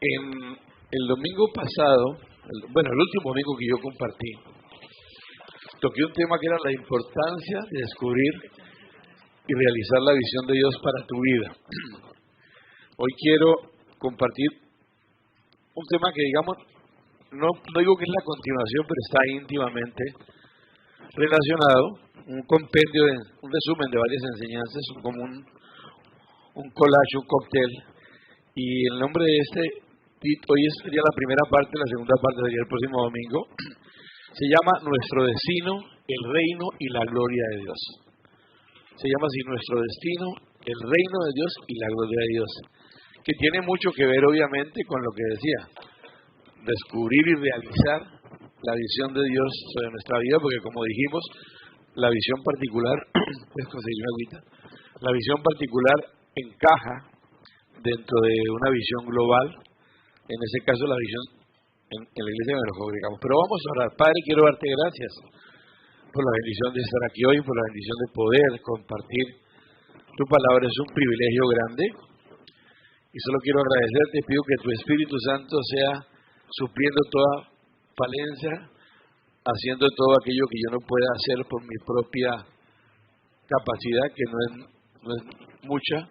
El domingo pasado, el último domingo que yo compartí, toqué un tema que era la importancia de descubrir y realizar la visión de Dios para tu vida. Hoy quiero compartir un tema que, digamos, no digo que es la continuación, pero está íntimamente relacionado, un compendio, un resumen de varias enseñanzas, como un collage, un cóctel, y el nombre de hoy sería la primera parte, la segunda parte sería el próximo domingo, se llama Nuestro Destino, el Reino y la Gloria de Dios. Se llama así, Nuestro Destino, el Reino de Dios y la Gloria de Dios, que tiene mucho que ver obviamente con lo que decía, descubrir y realizar la visión de Dios sobre nuestra vida, porque como dijimos, la visión particular, ¿puedes conseguirme agüita? La visión particular encaja dentro de una visión global, en ese caso la visión en la iglesia donde nos congregamos. Pero vamos a orar. Padre, quiero darte gracias por la bendición de estar aquí hoy, por la bendición de poder compartir tu palabra. Es un privilegio grande y solo quiero agradecerte. Pido que tu Espíritu Santo sea supliendo toda falencia, haciendo todo aquello que yo no pueda hacer por mi propia capacidad, que no es mucha,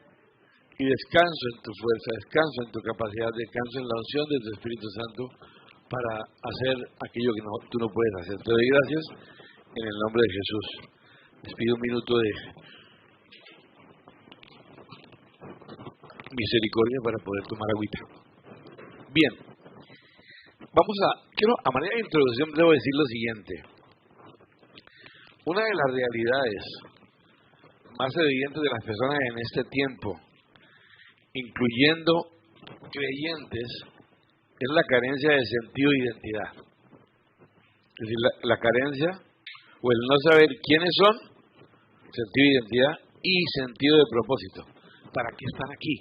y descanso en tu fuerza, descanso en tu capacidad, descanso en la unción de tu Espíritu Santo para hacer aquello que tú no puedes hacer. Te doy gracias en el nombre de Jesús. Les pido un minuto de misericordia para poder tomar agüita. Bien, a manera de introducción debo decir lo siguiente. Una de las realidades más evidentes de las personas en este tiempo, incluyendo creyentes, es la carencia de sentido e identidad. Es decir, la carencia o el no saber quiénes son, sentido de identidad y sentido de propósito. ¿Para qué están aquí?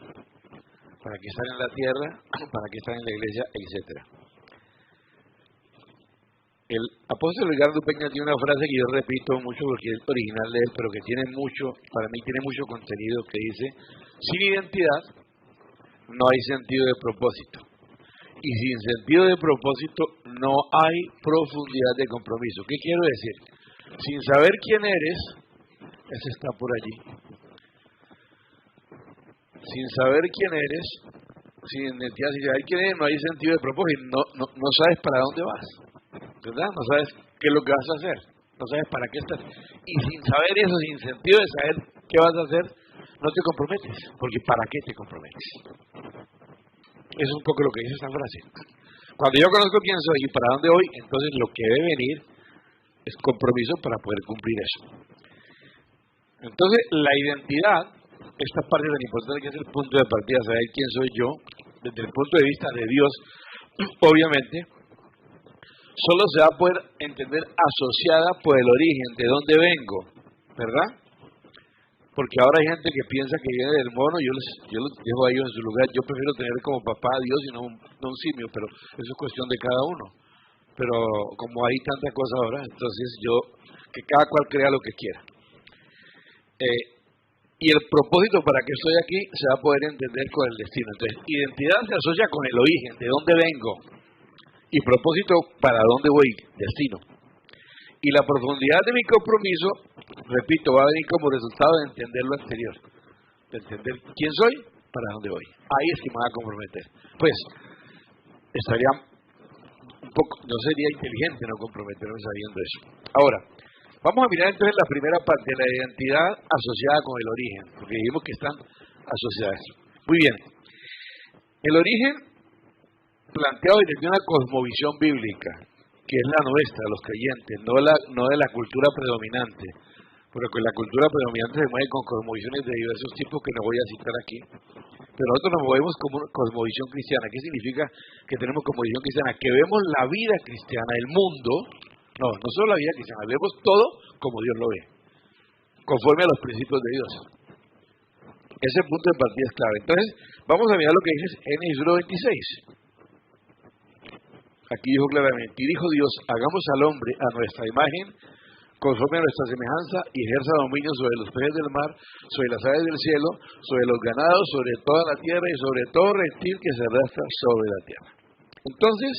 ¿Para qué están en la tierra? ¿Para qué están en la iglesia? Etcétera. El apóstol Ricardo Peña tiene una frase que yo repito mucho porque es original de él, pero que para mí tiene mucho contenido, que dice: sin identidad no hay sentido de propósito. Y sin sentido de propósito no hay profundidad de compromiso. ¿Qué quiero decir? Sin saber quién eres, ese está por allí. Sin saber quién eres, sin identidad, sin saber quién eres, no hay sentido de propósito. No sabes para dónde vas, ¿verdad? No sabes qué es lo que vas a hacer. No sabes para qué estás. Y sin saber eso, sin sentido de saber qué vas a hacer, no te comprometes. Porque ¿para qué te comprometes? Es un poco lo que dice esta frase. Cuando yo conozco quién soy y para dónde voy, entonces lo que debe venir es compromiso para poder cumplir eso. Entonces, la identidad, esta parte tan importante que es el punto de partida, saber quién soy yo, desde el punto de vista de Dios, obviamente, solo se va a poder entender asociada por el origen, de dónde vengo, ¿verdad? Porque ahora hay gente que piensa que viene del mono, yo los dejo a ellos en su lugar. Yo prefiero tener como papá a Dios y no un simio, pero eso es cuestión de cada uno. Pero como hay tanta cosa ahora, entonces que cada cual crea lo que quiera. Y el propósito para que estoy aquí se va a poder entender con el destino. Entonces, identidad se asocia con el origen, de dónde vengo. Y propósito, para dónde voy, destino. Y la profundidad de mi compromiso, repito, va a venir como resultado de entender lo anterior. De entender quién soy, para dónde voy. Ahí es que me voy a comprometer. Pues, estaría no sería inteligente no comprometerme sabiendo eso. Ahora, vamos a mirar entonces la primera parte, la identidad asociada con el origen, porque dijimos que están asociadas. Muy bien. El origen planteado desde una cosmovisión bíblica, que es la nuestra, los creyentes, no de la cultura predominante, porque la cultura predominante se mueve con cosmovisiones de diversos tipos que no voy a citar aquí, pero nosotros nos movemos como una cosmovisión cristiana. ¿Qué significa que tenemos cosmovisión cristiana? Que vemos la vida cristiana, el mundo, no solo la vida cristiana, vemos todo como Dios lo ve, conforme a los principios de Dios. Ese punto de partida es clave. Entonces, vamos a mirar lo que dice Génesis 1:26. Aquí dijo claramente: y dijo Dios, hagamos al hombre a nuestra imagen, conforme a nuestra semejanza, y ejerza dominio sobre los peces del mar, sobre las aves del cielo, sobre los ganados, sobre toda la tierra y sobre todo reptil que se arrastra sobre la tierra. Entonces,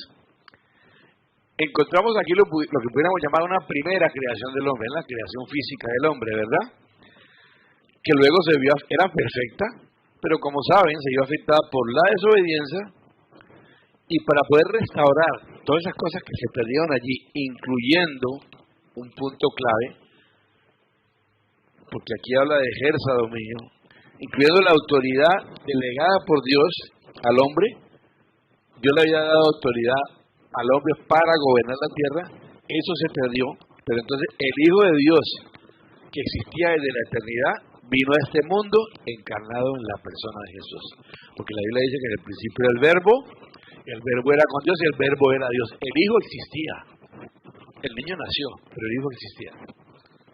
encontramos aquí lo que pudiéramos llamar una primera creación del hombre, la creación física del hombre, ¿verdad? Que luego era perfecta, pero como saben, se vio afectada por la desobediencia, y para poder restaurar todas esas cosas que se perdieron allí, incluyendo un punto clave, porque aquí habla de ejerza dominio, incluyendo la autoridad delegada por Dios al hombre. Dios le había dado autoridad al hombre para gobernar la tierra, eso se perdió, pero entonces el Hijo de Dios, que existía desde la eternidad, vino a este mundo encarnado en la persona de Jesús, porque la Biblia dice que en el principio era el verbo era con Dios y el verbo era Dios. El Hijo existía, el niño nació, pero el Hijo existía.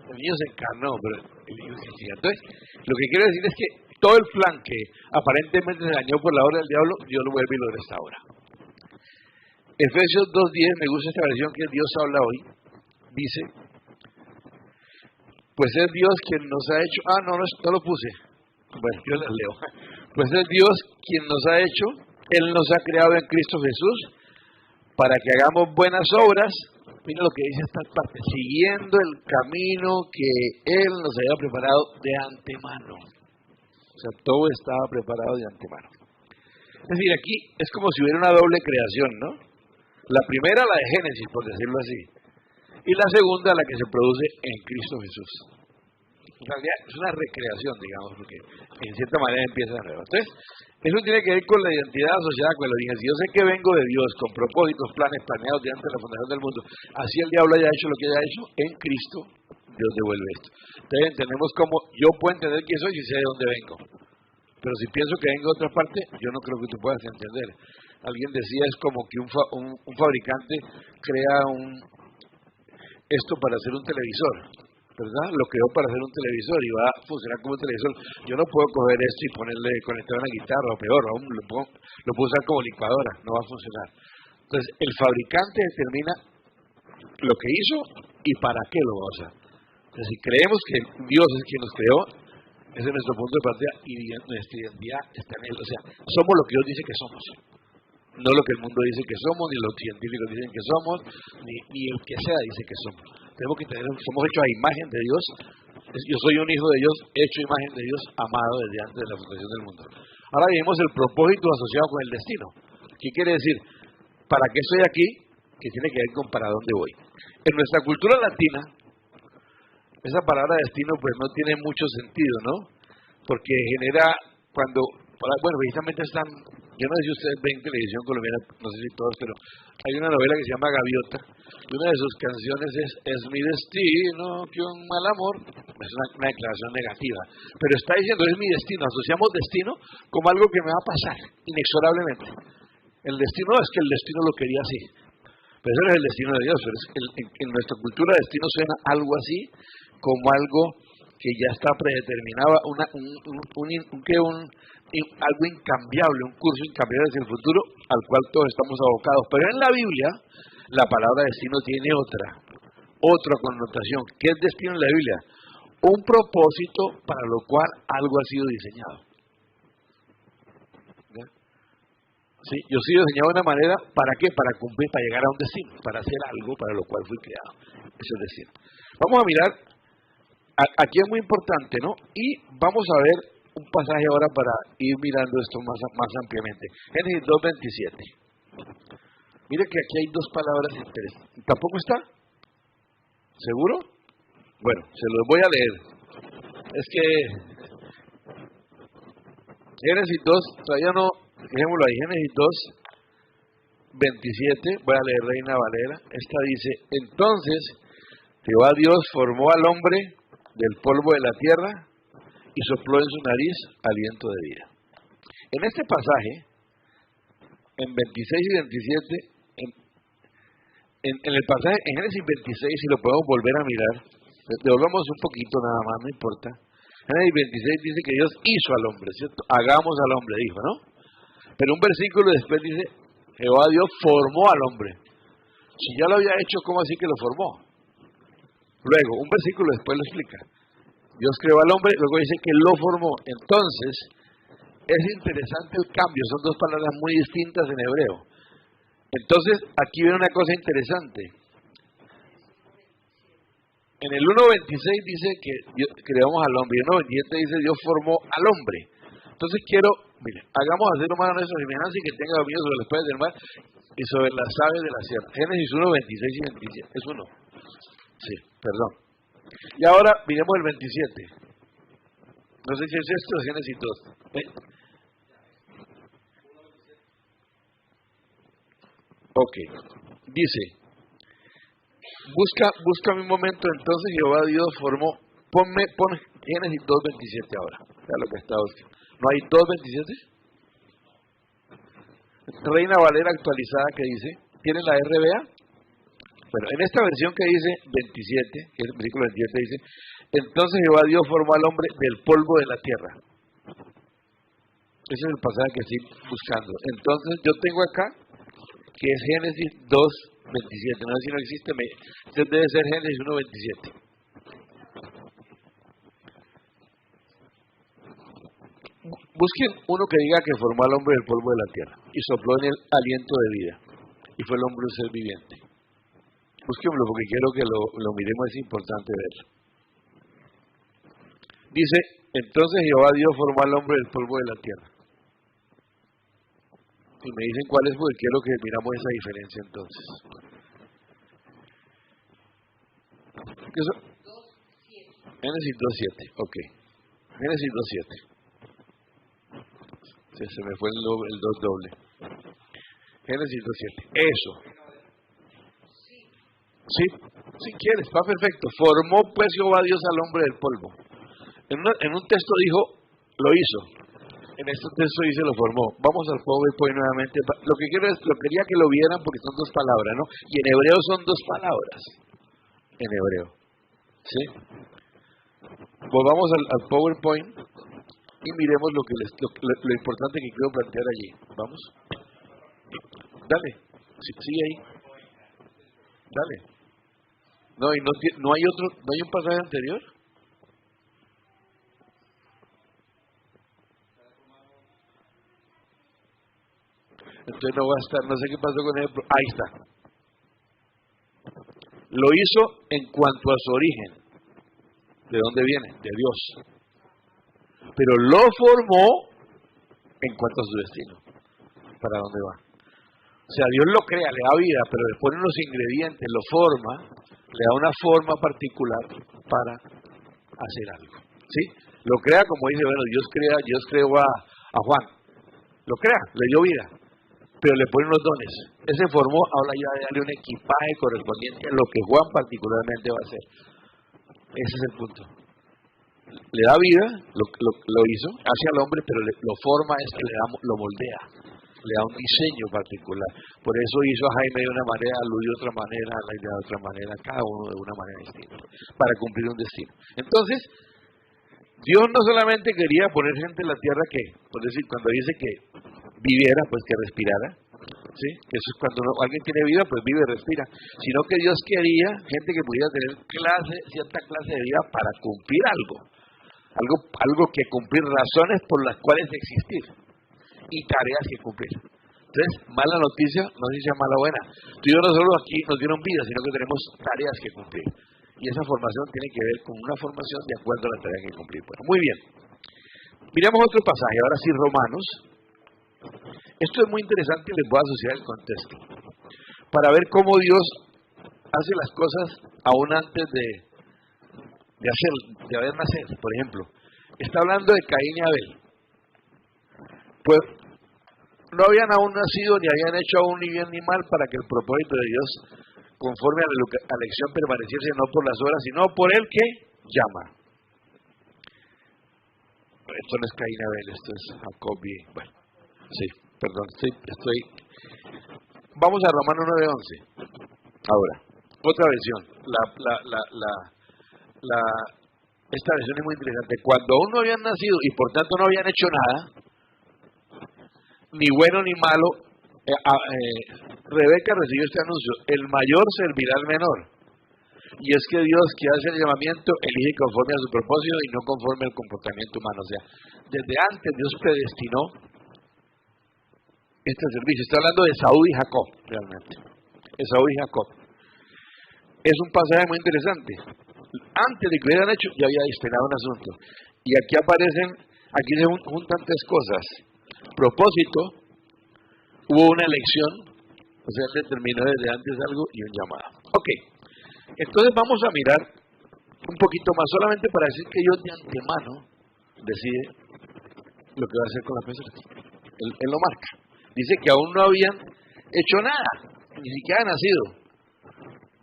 El niño se encarnó, pero el Hijo existía. Entonces, lo que quiero decir es que todo el plan que aparentemente se dañó por la obra del diablo, Dios lo vuelve y lo restaura. Efesios 2:10, me gusta esta versión que Dios habla hoy, dice, pues es Dios quien nos ha hecho, no lo puse, bueno, yo les leo, pues es Dios quien nos ha hecho, Él nos ha creado en Cristo Jesús, para que hagamos buenas obras. Mira lo que dice esta parte, siguiendo el camino que Él nos había preparado de antemano. O sea, todo estaba preparado de antemano. Es decir, aquí es como si hubiera una doble creación, ¿no? La primera, la de Génesis, por decirlo así, y la segunda, la que se produce en Cristo Jesús. En realidad es una recreación, digamos, porque en cierta manera empieza de nuevo. Entonces, eso tiene que ver con la identidad asociada con el origen. Si yo sé que vengo de Dios con propósitos, planes planeados de antes de la fundación del mundo, así el diablo haya hecho lo que haya hecho, en Cristo Dios devuelve esto. Entonces entendemos cómo yo puedo entender quién soy si sé de dónde vengo. Pero si pienso que vengo de otra parte, yo no creo que tú puedas entender. Alguien decía, es como que un fabricante crea esto para hacer un televisor, ¿verdad? Lo creó para hacer un televisor y va a funcionar como un televisor. Yo no puedo coger esto y conectar una guitarra, o peor, aún lo puedo usar como licuadora, no va a funcionar. Entonces, el fabricante determina lo que hizo y para qué lo va a usar. Entonces, si creemos que Dios es quien nos creó, ese es nuestro punto de partida y nuestra identidad está en Él. O sea, somos lo que Dios dice que somos. No lo que el mundo dice que somos, ni los científicos dicen que somos, ni el que sea dice que somos. Tenemos que somos hechos a imagen de Dios. Yo soy un hijo de Dios, hecho a imagen de Dios, amado desde antes de la fundación del mundo. Ahora vemos el propósito asociado con el destino. ¿Qué quiere decir? ¿Para qué estoy aquí? Que tiene que ver con para dónde voy. En nuestra cultura latina, esa palabra destino pues no tiene mucho sentido, ¿no? Porque genera precisamente yo no sé si ustedes ven televisión colombiana, no sé si todos, pero hay una novela que se llama Gaviota, y una de sus canciones es mi destino, que un mal amor, es una declaración negativa, pero está diciendo es mi destino, asociamos destino como algo que me va a pasar, inexorablemente. El destino es que el destino lo quería así, pero ese no es el destino de Dios, pero en nuestra cultura destino suena algo así, como algo que ya está predeterminado, algo incambiable, un curso incambiable hacia el futuro al cual todos estamos abocados. Pero en la Biblia, la palabra destino tiene otra connotación. ¿Qué es destino en la Biblia? Un propósito para lo cual algo ha sido diseñado. ¿Ya? Sí, yo he sido diseñado de una manera, ¿para qué? Para cumplir, para llegar a un destino, para hacer algo para lo cual fui creado. Eso es destino. Vamos a mirar, aquí es muy importante, ¿no? Y vamos a ver un pasaje ahora para ir mirando esto más ampliamente. Génesis 2:27. Mire que aquí hay dos palabras interesantes. ¿Tampoco está? ¿Seguro? Bueno, se los voy a leer. Es que Génesis 2, todavía no, dejémoslo ahí, Génesis 2:27, voy a leer Reina Valera. Esta dice, entonces Jehová Dios formó al hombre del polvo de la tierra y sopló en su nariz aliento de vida. En este pasaje, en 26 y 27, en el pasaje, en Génesis 26, si lo podemos volver a mirar, devolvamos un poquito nada más, no importa. Génesis 26 dice que Dios hizo al hombre, ¿cierto? Hagamos al hombre, dijo, ¿no? Pero un versículo después dice, Jehová Dios formó al hombre. Si ya lo había hecho, ¿cómo así que lo formó? Luego, un versículo después lo explica. Dios creó al hombre, luego dice que lo formó. Entonces, es interesante el cambio, son dos palabras muy distintas en hebreo. Entonces, aquí viene una cosa interesante. En el 1.26 dice que Dios, creamos al hombre, y en el 1.27 dice Dios formó al hombre. Entonces mire, hagamos al ser humano nuestra semejanza y que tenga dominio sobre las peces del mar y sobre las aves de la sierra. Génesis 1.26 y 27, es uno. Sí, perdón. Y ahora miremos el 27. No sé si es esto o Génesis 2. Ok. Dice, busca un momento, entonces Jehová Dios formó, pon Génesis 2.27 ahora. Ya lo que está buscando. ¿No hay 2.27? Reina Valera actualizada que dice, ¿tiene la RBA? Bueno, en esta versión que dice 27, que es el versículo 27, dice, entonces Jehová Dios formó al hombre del polvo de la tierra. Ese es el pasaje que estoy buscando. Entonces yo tengo acá, que es Génesis 2.27. No sé si no existe, este debe ser Génesis 1.27. Busquen uno que diga que formó al hombre del polvo de la tierra y sopló en él aliento de vida y fue el hombre un ser viviente. Búsquenlo porque quiero que lo miremos, es importante verlo. Dice, entonces Jehová Dios formó al hombre del polvo de la tierra. Y me dicen cuál es, porque quiero que miramos esa diferencia entonces. ¿Qué son? Génesis 2.7, ok. Génesis 2.7. Se me fue el 2 doble. Génesis 2.7. Eso. Sí, si quieres, está perfecto. Formó pues Jehová Dios al hombre del polvo. En un texto dijo, lo hizo. En este texto dice, lo formó. Vamos al PowerPoint nuevamente. Lo quería que lo vieran porque son dos palabras, ¿no? Y en hebreo son dos palabras. En hebreo. ¿Sí? Volvamos al PowerPoint y miremos lo importante que quiero plantear allí. ¿Vamos? Dale. Sigue ahí. Dale. No hay un pasaje anterior. Entonces no va a estar, no sé qué pasó con él. Ahí está. Lo hizo en cuanto a su origen. ¿De dónde viene? De Dios. Pero lo formó en cuanto a su destino. ¿Para dónde va? O sea, Dios lo crea, le da vida, pero le pone unos ingredientes, lo forma, le da una forma particular para hacer algo. ¿Sí? Lo crea como dice, bueno, Dios creó a Juan. Lo crea, le dio vida, pero le pone unos dones. Ese formó, ahora ya darle un equipaje correspondiente a lo que Juan particularmente va a hacer. Ese es el punto. Le da vida, lo hizo, hace al hombre, pero lo forma, es que lo moldea. Le da un diseño particular. Por eso hizo a Jaime de una manera, a Luis de otra manera, a Laila de otra manera, cada uno de una manera distinta, para cumplir un destino. Entonces, Dios no solamente quería poner gente en la tierra que, por decir, cuando dice que viviera, pues que respirara, ¿sí? Eso es cuando alguien tiene vida, pues vive y respira, sino que Dios quería gente que pudiera tener cierta clase de vida para cumplir algo que cumplir, razones por las cuales existir y tareas que cumplir. Entonces, mala noticia, no sé si sea mala o buena. Tú y yo no solo aquí nos dieron vida, sino que tenemos tareas que cumplir. Y esa formación tiene que ver con una formación de acuerdo a la tarea que cumplir. Bueno, muy bien. Miremos otro pasaje, ahora sí, Romanos. Esto es muy interesante y les voy a asociar el contexto. Para ver cómo Dios hace las cosas aún antes de haber nacer. Por ejemplo, está hablando de Caín y Abel. Pues no habían aún nacido ni habían hecho aún ni bien ni mal para que el propósito de Dios conforme a la elección permaneciese no por las obras sino por el que llama. Esto no es Caín y Abel, esto es Jacob y... Bueno, sí, perdón, estoy... Vamos a Romanos 9:11. Ahora, otra versión. Esta versión es muy interesante. Cuando aún no habían nacido y por tanto no habían hecho nada, ni bueno ni malo, Rebeca recibió este anuncio: el mayor servirá al menor. Y es que Dios que hace el llamamiento elige conforme a su propósito y no conforme al comportamiento humano. O sea, desde antes Dios predestinó este servicio. Estoy hablando de Esaú y Jacob, realmente. Esaú y Jacob. Es un pasaje muy interesante. Antes de que lo hubieran hecho, ya había destinado un asunto. Y aquí se juntan tres cosas. Propósito, hubo una elección, o sea, él determinó desde antes algo y un llamado. Ok, entonces vamos a mirar un poquito más, solamente para decir que Dios de antemano decide lo que va a hacer con la persona. Él lo marca. Dice que aún no habían hecho nada, ni siquiera nacido.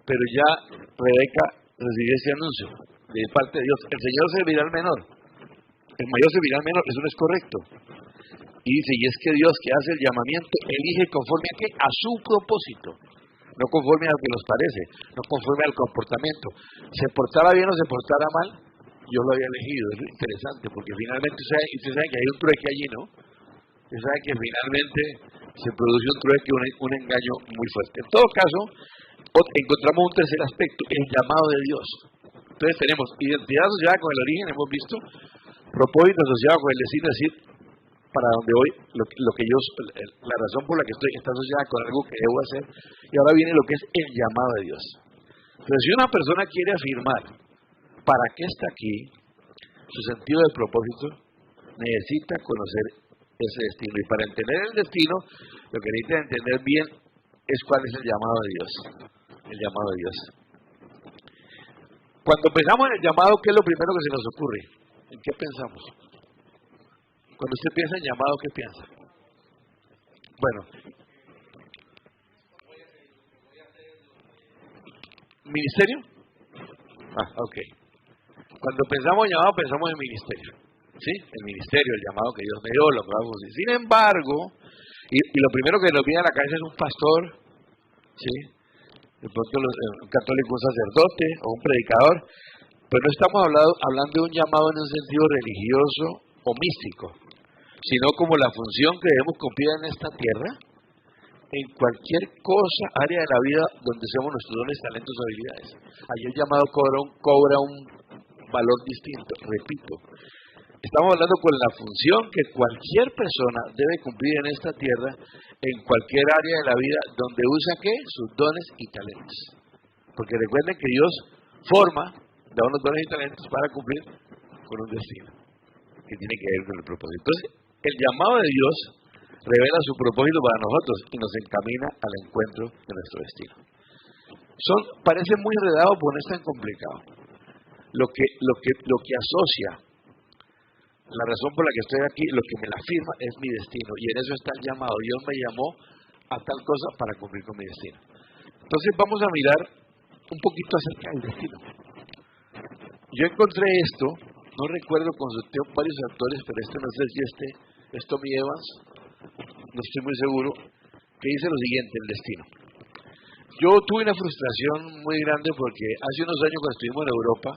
Pero ya Rebeca recibió ese anuncio de parte de Dios. El Señor servirá al menor. El mayor servirá al menor. Eso no es correcto. Y dice, y es que Dios que hace el llamamiento elige conforme a qué? A su propósito. No conforme a lo que nos parece. No conforme al comportamiento. Se portara bien o se portara mal, yo lo había elegido. Es interesante porque finalmente usted sabe que hay un trueque allí, ¿no? Usted sabe que finalmente se produce un trueque, un engaño muy fuerte. En todo caso, encontramos un tercer aspecto, el llamado de Dios. Entonces tenemos identidad asociada con el origen, hemos visto, propósito asociado con el destino, es decir, para donde voy, lo que yo, la razón por la que estoy está asociada con algo que debo hacer, y ahora viene lo que es el llamado de Dios. Pero si una persona quiere afirmar para qué está aquí, su sentido del propósito, necesita conocer ese destino. Y para entender el destino, lo que necesita entender bien es cuál es el llamado de Dios. El llamado de Dios. Cuando pensamos en el llamado, ¿qué es lo primero que se nos ocurre? ¿En qué pensamos? Cuando usted piensa en llamado, ¿qué piensa? Bueno, ¿ministerio? Ok. Cuando pensamos en llamado, pensamos en ministerio. ¿Sí? El ministerio, el llamado que Dios me dio, lo que vamos a decir. Sin embargo, y lo primero que nos viene a la cabeza es un pastor, ¿sí? De pronto un católico, un sacerdote o un predicador, pero no estamos hablando de un llamado en un sentido religioso o místico, sino como la función que debemos cumplir en esta tierra, en cualquier cosa, área de la vida donde seamos nuestros dones, talentos o habilidades. Allí el llamado cobra un valor distinto, repito. Estamos hablando con la función que cualquier persona debe cumplir en esta tierra, en cualquier área de la vida, donde usa ¿qué? Sus dones y talentos. Porque recuerden que Dios da unos dones y talentos para cumplir con un destino, que tiene que ver con el propósito. Entonces, el llamado de Dios revela su propósito para nosotros y nos encamina al encuentro de nuestro destino. Parece muy enredado, pero no es tan complicado. Lo que asocia la razón por la que estoy aquí, lo que me la afirma es mi destino, y en eso está el llamado. Dios me llamó a tal cosa para cumplir con mi destino. Entonces vamos a mirar un poquito acerca del destino. Yo encontré esto, no recuerdo, consulté a varios autores, pero no sé si es Tommy Evans, no estoy muy seguro, que dice lo siguiente, el destino. Yo tuve una frustración muy grande porque hace unos años cuando estuvimos en Europa,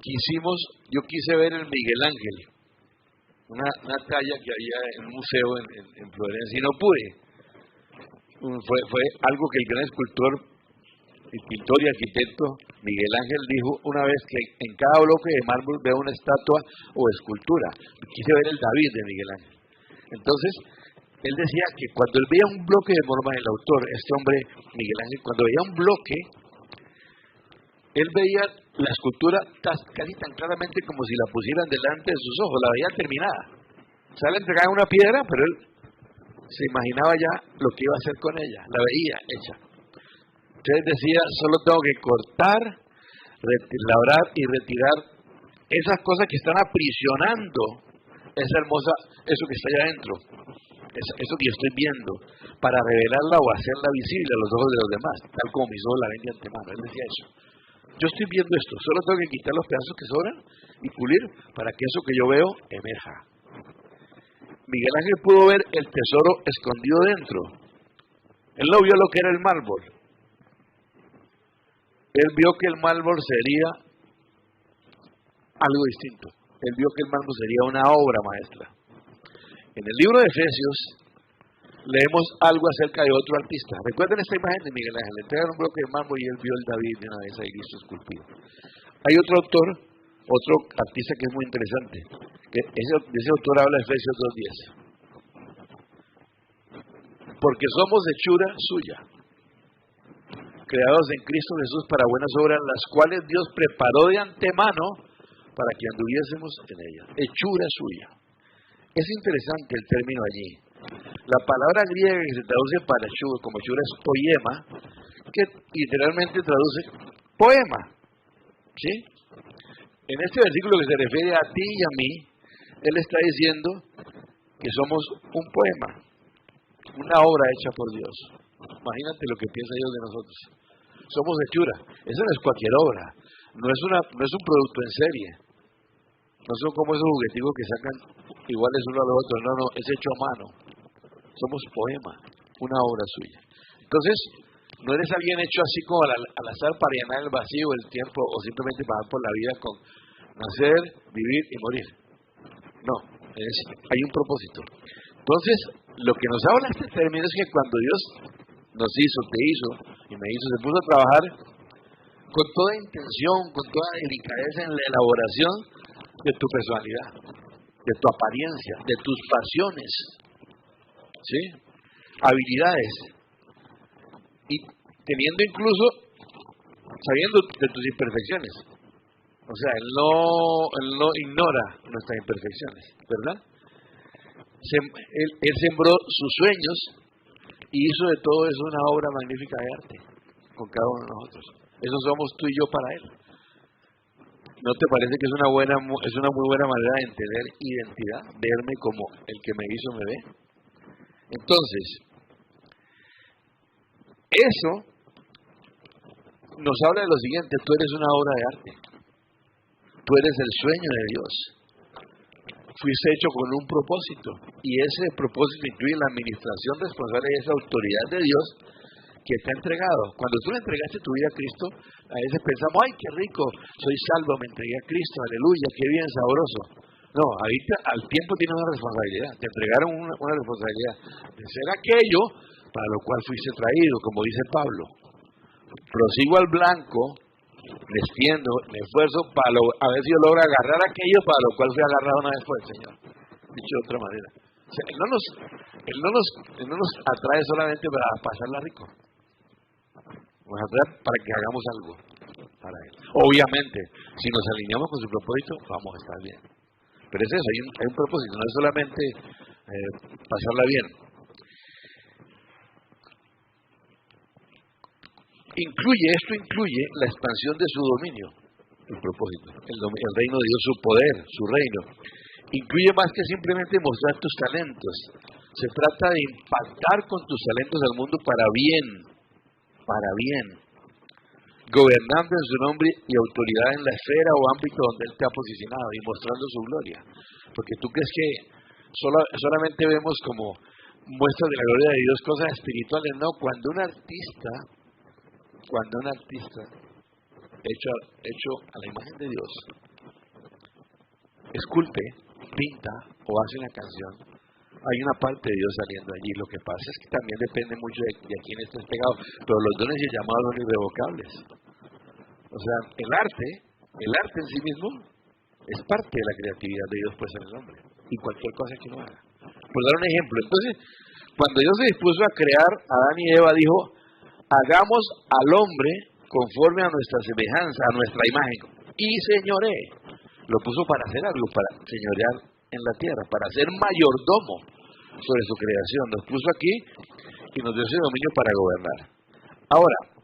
yo quise ver el Miguel Ángel, una talla que había en un museo en Florencia, y no pude. Fue algo que el gran escultor, el pintor y arquitecto Miguel Ángel dijo una vez, que en cada bloque de mármol veo una estatua o escultura. Quise ver el David de Miguel Ángel. Entonces, él decía que cuando él veía un bloque de mármol, el autor, este hombre Miguel Ángel, cuando veía un bloque, él veía la escultura casi tan claramente como si la pusieran delante de sus ojos, la veía terminada. O sea, le entregaban una piedra, pero él se imaginaba ya lo que iba a hacer con ella, la veía hecha. Entonces decía, solo tengo que cortar, labrar y retirar esas cosas que están aprisionando esa hermosa, eso que está allá adentro, eso que yo estoy viendo, para revelarla o hacerla visible a los ojos de los demás, tal como mis ojos la ven de antemano. Él decía eso. Yo estoy viendo esto, solo tengo que quitar los pedazos que sobran y pulir para que eso que yo veo emerja. Miguel Ángel pudo ver el tesoro escondido dentro. Él no vio lo que era el mármol. Él vio que el mármol sería algo distinto. Él vio que el mármol sería una obra maestra. En el libro de Efesios, leemos algo acerca de otro artista. Recuerden esta imagen de Miguel Ángel. Le entregan un bloque de mármol y él vio el David de una vez ahí listo esculpido. Hay otro autor, otro artista que es muy interesante. Que ese autor habla de Efesios 2:10. Porque somos hechura suya, creados en Cristo Jesús para buenas obras, las cuales Dios preparó de antemano para que anduviésemos en ellas. Hechura suya. Es interesante el término allí. La palabra griega que se traduce para hechura, como hechura es poema, que literalmente traduce poema. ¿Sí? En este versículo que se refiere a ti y a mí, él está diciendo que somos un poema, una obra hecha por Dios. Imagínate lo que piensa Dios de nosotros. Somos hechura. Eso no es cualquier obra. No es un producto en serie. No son como esos jugueticos que sacan iguales uno a los otros. No, es hecho a mano. Somos poema, una obra suya. Entonces, no eres alguien hecho así como al azar para llenar el vacío, el tiempo, o simplemente pasar por la vida con nacer, vivir y morir. No, hay un propósito. Entonces, lo que nos habla este término es que cuando Dios nos hizo, te hizo y me hizo, se puso a trabajar con toda intención, con toda delicadeza en la elaboración de tu personalidad, de tu apariencia, de tus pasiones, ¿sí? Habilidades, y teniendo incluso, sabiendo de tus imperfecciones. O sea, Él no ignora nuestras imperfecciones, ¿verdad? Él sembró sus sueños y hizo de todo eso una obra magnífica de arte con cada uno de nosotros. Eso somos tú y yo para Él. ¿No te parece que es una muy buena manera de entender identidad? Verme como el que me hizo me ve. Entonces, eso nos habla de lo siguiente: tú eres una obra de arte. Tú eres el sueño de Dios. Fuiste hecho con un propósito, y ese propósito incluye la administración responsable de esa autoridad de Dios que te ha entregado. Cuando tú le entregaste tu vida a Cristo, a veces pensamos, ¡ay, qué rico! Soy salvo, me entregué a Cristo, aleluya, qué bien, sabroso. No, ahorita al tiempo tiene una responsabilidad. Te entregaron una responsabilidad de ser aquello para lo cual fuiste traído, como dice Pablo. Prosigo al blanco, me extiendo, me esfuerzo para a ver si yo logro agarrar aquello para lo cual fui agarrado una vez por el Señor. Dicho de otra manera. O sea, Él no nos atrae solamente para pasarla rico. Nos atrae para que hagamos algo para Él. Obviamente, si nos alineamos con su propósito, vamos a estar bien. Pero es eso, hay un propósito, no es solamente pasarla bien. Esto incluye la expansión de su dominio, el propósito, el reino de Dios, su poder, su reino. Incluye más que simplemente mostrar tus talentos. Se trata de impactar con tus talentos al mundo para bien, gobernando en su nombre y autoridad en la esfera o ámbito donde Él te ha posicionado y mostrando su gloria. Porque tú crees que solamente vemos como muestras de la gloria de Dios cosas espirituales. No, cuando un artista hecho a la imagen de Dios esculpe, pinta o hace una canción, hay una parte de Dios saliendo allí. Lo que pasa es que también depende mucho de a quién estés pegado, pero los dones y llamados son irrevocables. O sea, el arte en sí mismo es parte de la creatividad de Dios, pues, en el hombre, y cualquier cosa que uno haga. Por dar un ejemplo, entonces, cuando Dios se dispuso a crear a Adán y Eva, dijo: hagamos al hombre conforme a nuestra semejanza, a nuestra imagen, y señoree. Lo puso para hacer algo, para señorear en la tierra, para ser mayordomo sobre su creación. Nos puso aquí y nos dio ese dominio para gobernar. Ahora,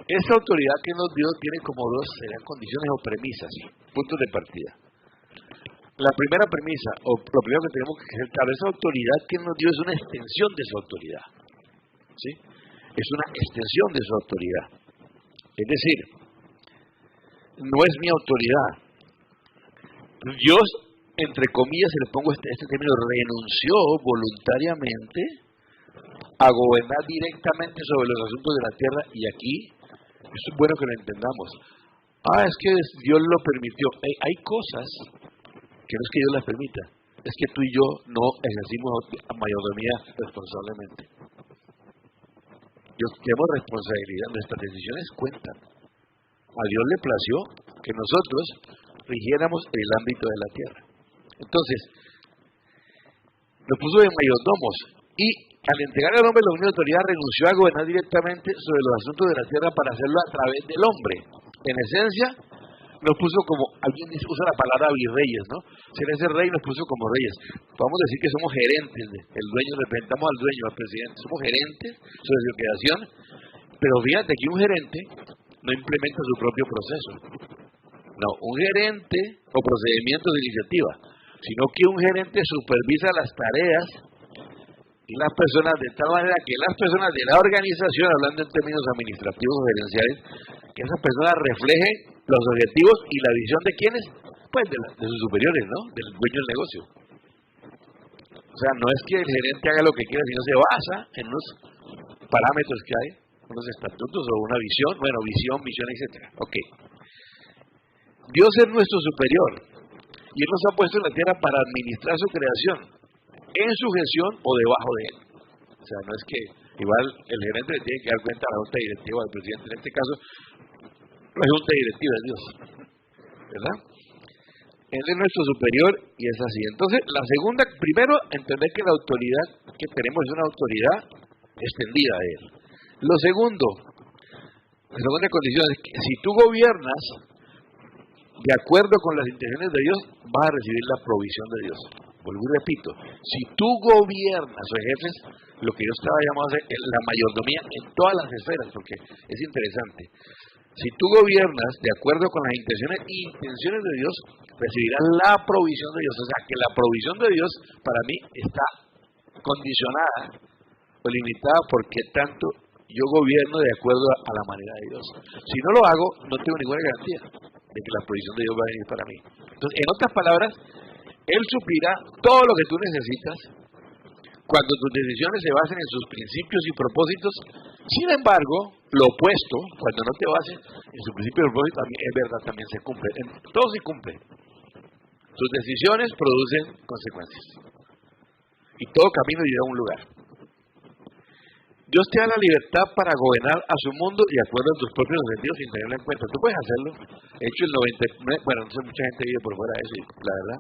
esa autoridad que nos dio tiene como dos, serían condiciones o premisas, puntos de partida. La primera premisa, o lo primero que tenemos que hacer claro, esa autoridad que nos dio es una extensión de su autoridad. ¿Sí? Es una extensión de su autoridad. Es decir, no es mi autoridad. Dios, entre comillas, se le pongo este término, renunció voluntariamente a gobernar directamente sobre los asuntos de la tierra, y aquí es bueno que lo entendamos. Es que Dios lo permitió. Hay cosas que no es que Dios las permita, es que tú y yo no ejercimos mayordomía responsablemente. Tenemos responsabilidad, nuestras decisiones cuentan. A Dios le plació que nosotros rigiéramos el ámbito de la tierra. Entonces, nos puso de mayordomos y al entregar al hombre la unión de autoridad renunció a gobernar directamente sobre los asuntos de la tierra para hacerlo a través del hombre. En esencia, nos puso como, alguien usa la palabra virreyes, ¿no? Ser ese rey nos puso como reyes. Podemos decir que somos gerentes, el dueño, representamos al dueño, al presidente, somos gerentes sobre su creación, pero fíjate que un gerente no implementa su propio proceso. No, un gerente o procedimientos de iniciativa, sino que un gerente supervisa las tareas y las personas de tal manera que las personas de la organización, hablando en términos administrativos o gerenciales, que esas personas reflejen los objetivos y la visión de quiénes, pues de sus superiores, ¿no? Del dueño del negocio. O sea, no es que el gerente haga lo que quiera, sino se basa en unos parámetros que hay, unos estatutos o una visión, visión, misión, etcétera. Ok. Dios es nuestro superior y Él nos ha puesto en la tierra para administrar su creación, en sujeción o debajo de Él. O sea, no es que igual el gerente le tiene que dar cuenta a la junta directiva del presidente. En este caso, la junta directiva es Dios, ¿verdad? Él es nuestro superior y es así. Entonces, la segunda, primero, entender que la autoridad que tenemos es una autoridad extendida a Él. Lo segundo, la segunda condición es que si tú gobiernas de acuerdo con las intenciones de Dios, vas a recibir la provisión de Dios. Vuelvo y repito, si tú gobiernas o ejerces lo que yo estaba llamando a hacer, la mayordomía en todas las esferas, porque es interesante. Si tú gobiernas de acuerdo con las intenciones de Dios, recibirás la provisión de Dios. O sea, que la provisión de Dios para mí está condicionada o limitada porque tanto yo gobierno de acuerdo a la manera de Dios. Si no lo hago, no tengo ninguna garantía de que la provisión de Dios va a venir para mí. Entonces, en otras palabras, Él suplirá todo lo que tú necesitas cuando tus decisiones se basen en sus principios y propósitos. Sin embargo, lo opuesto, cuando no te bases en sus principios y propósitos, también es verdad, también se cumple. Todo se cumple. Tus decisiones producen consecuencias. Y todo camino lleva a un lugar. Dios te da la libertad para gobernar a su mundo y de acuerdo a tus propios objetivos sin tenerlo en cuenta. Tú puedes hacerlo. De hecho, el 99, bueno, no sé, mucha gente vive por fuera de eso, y la verdad,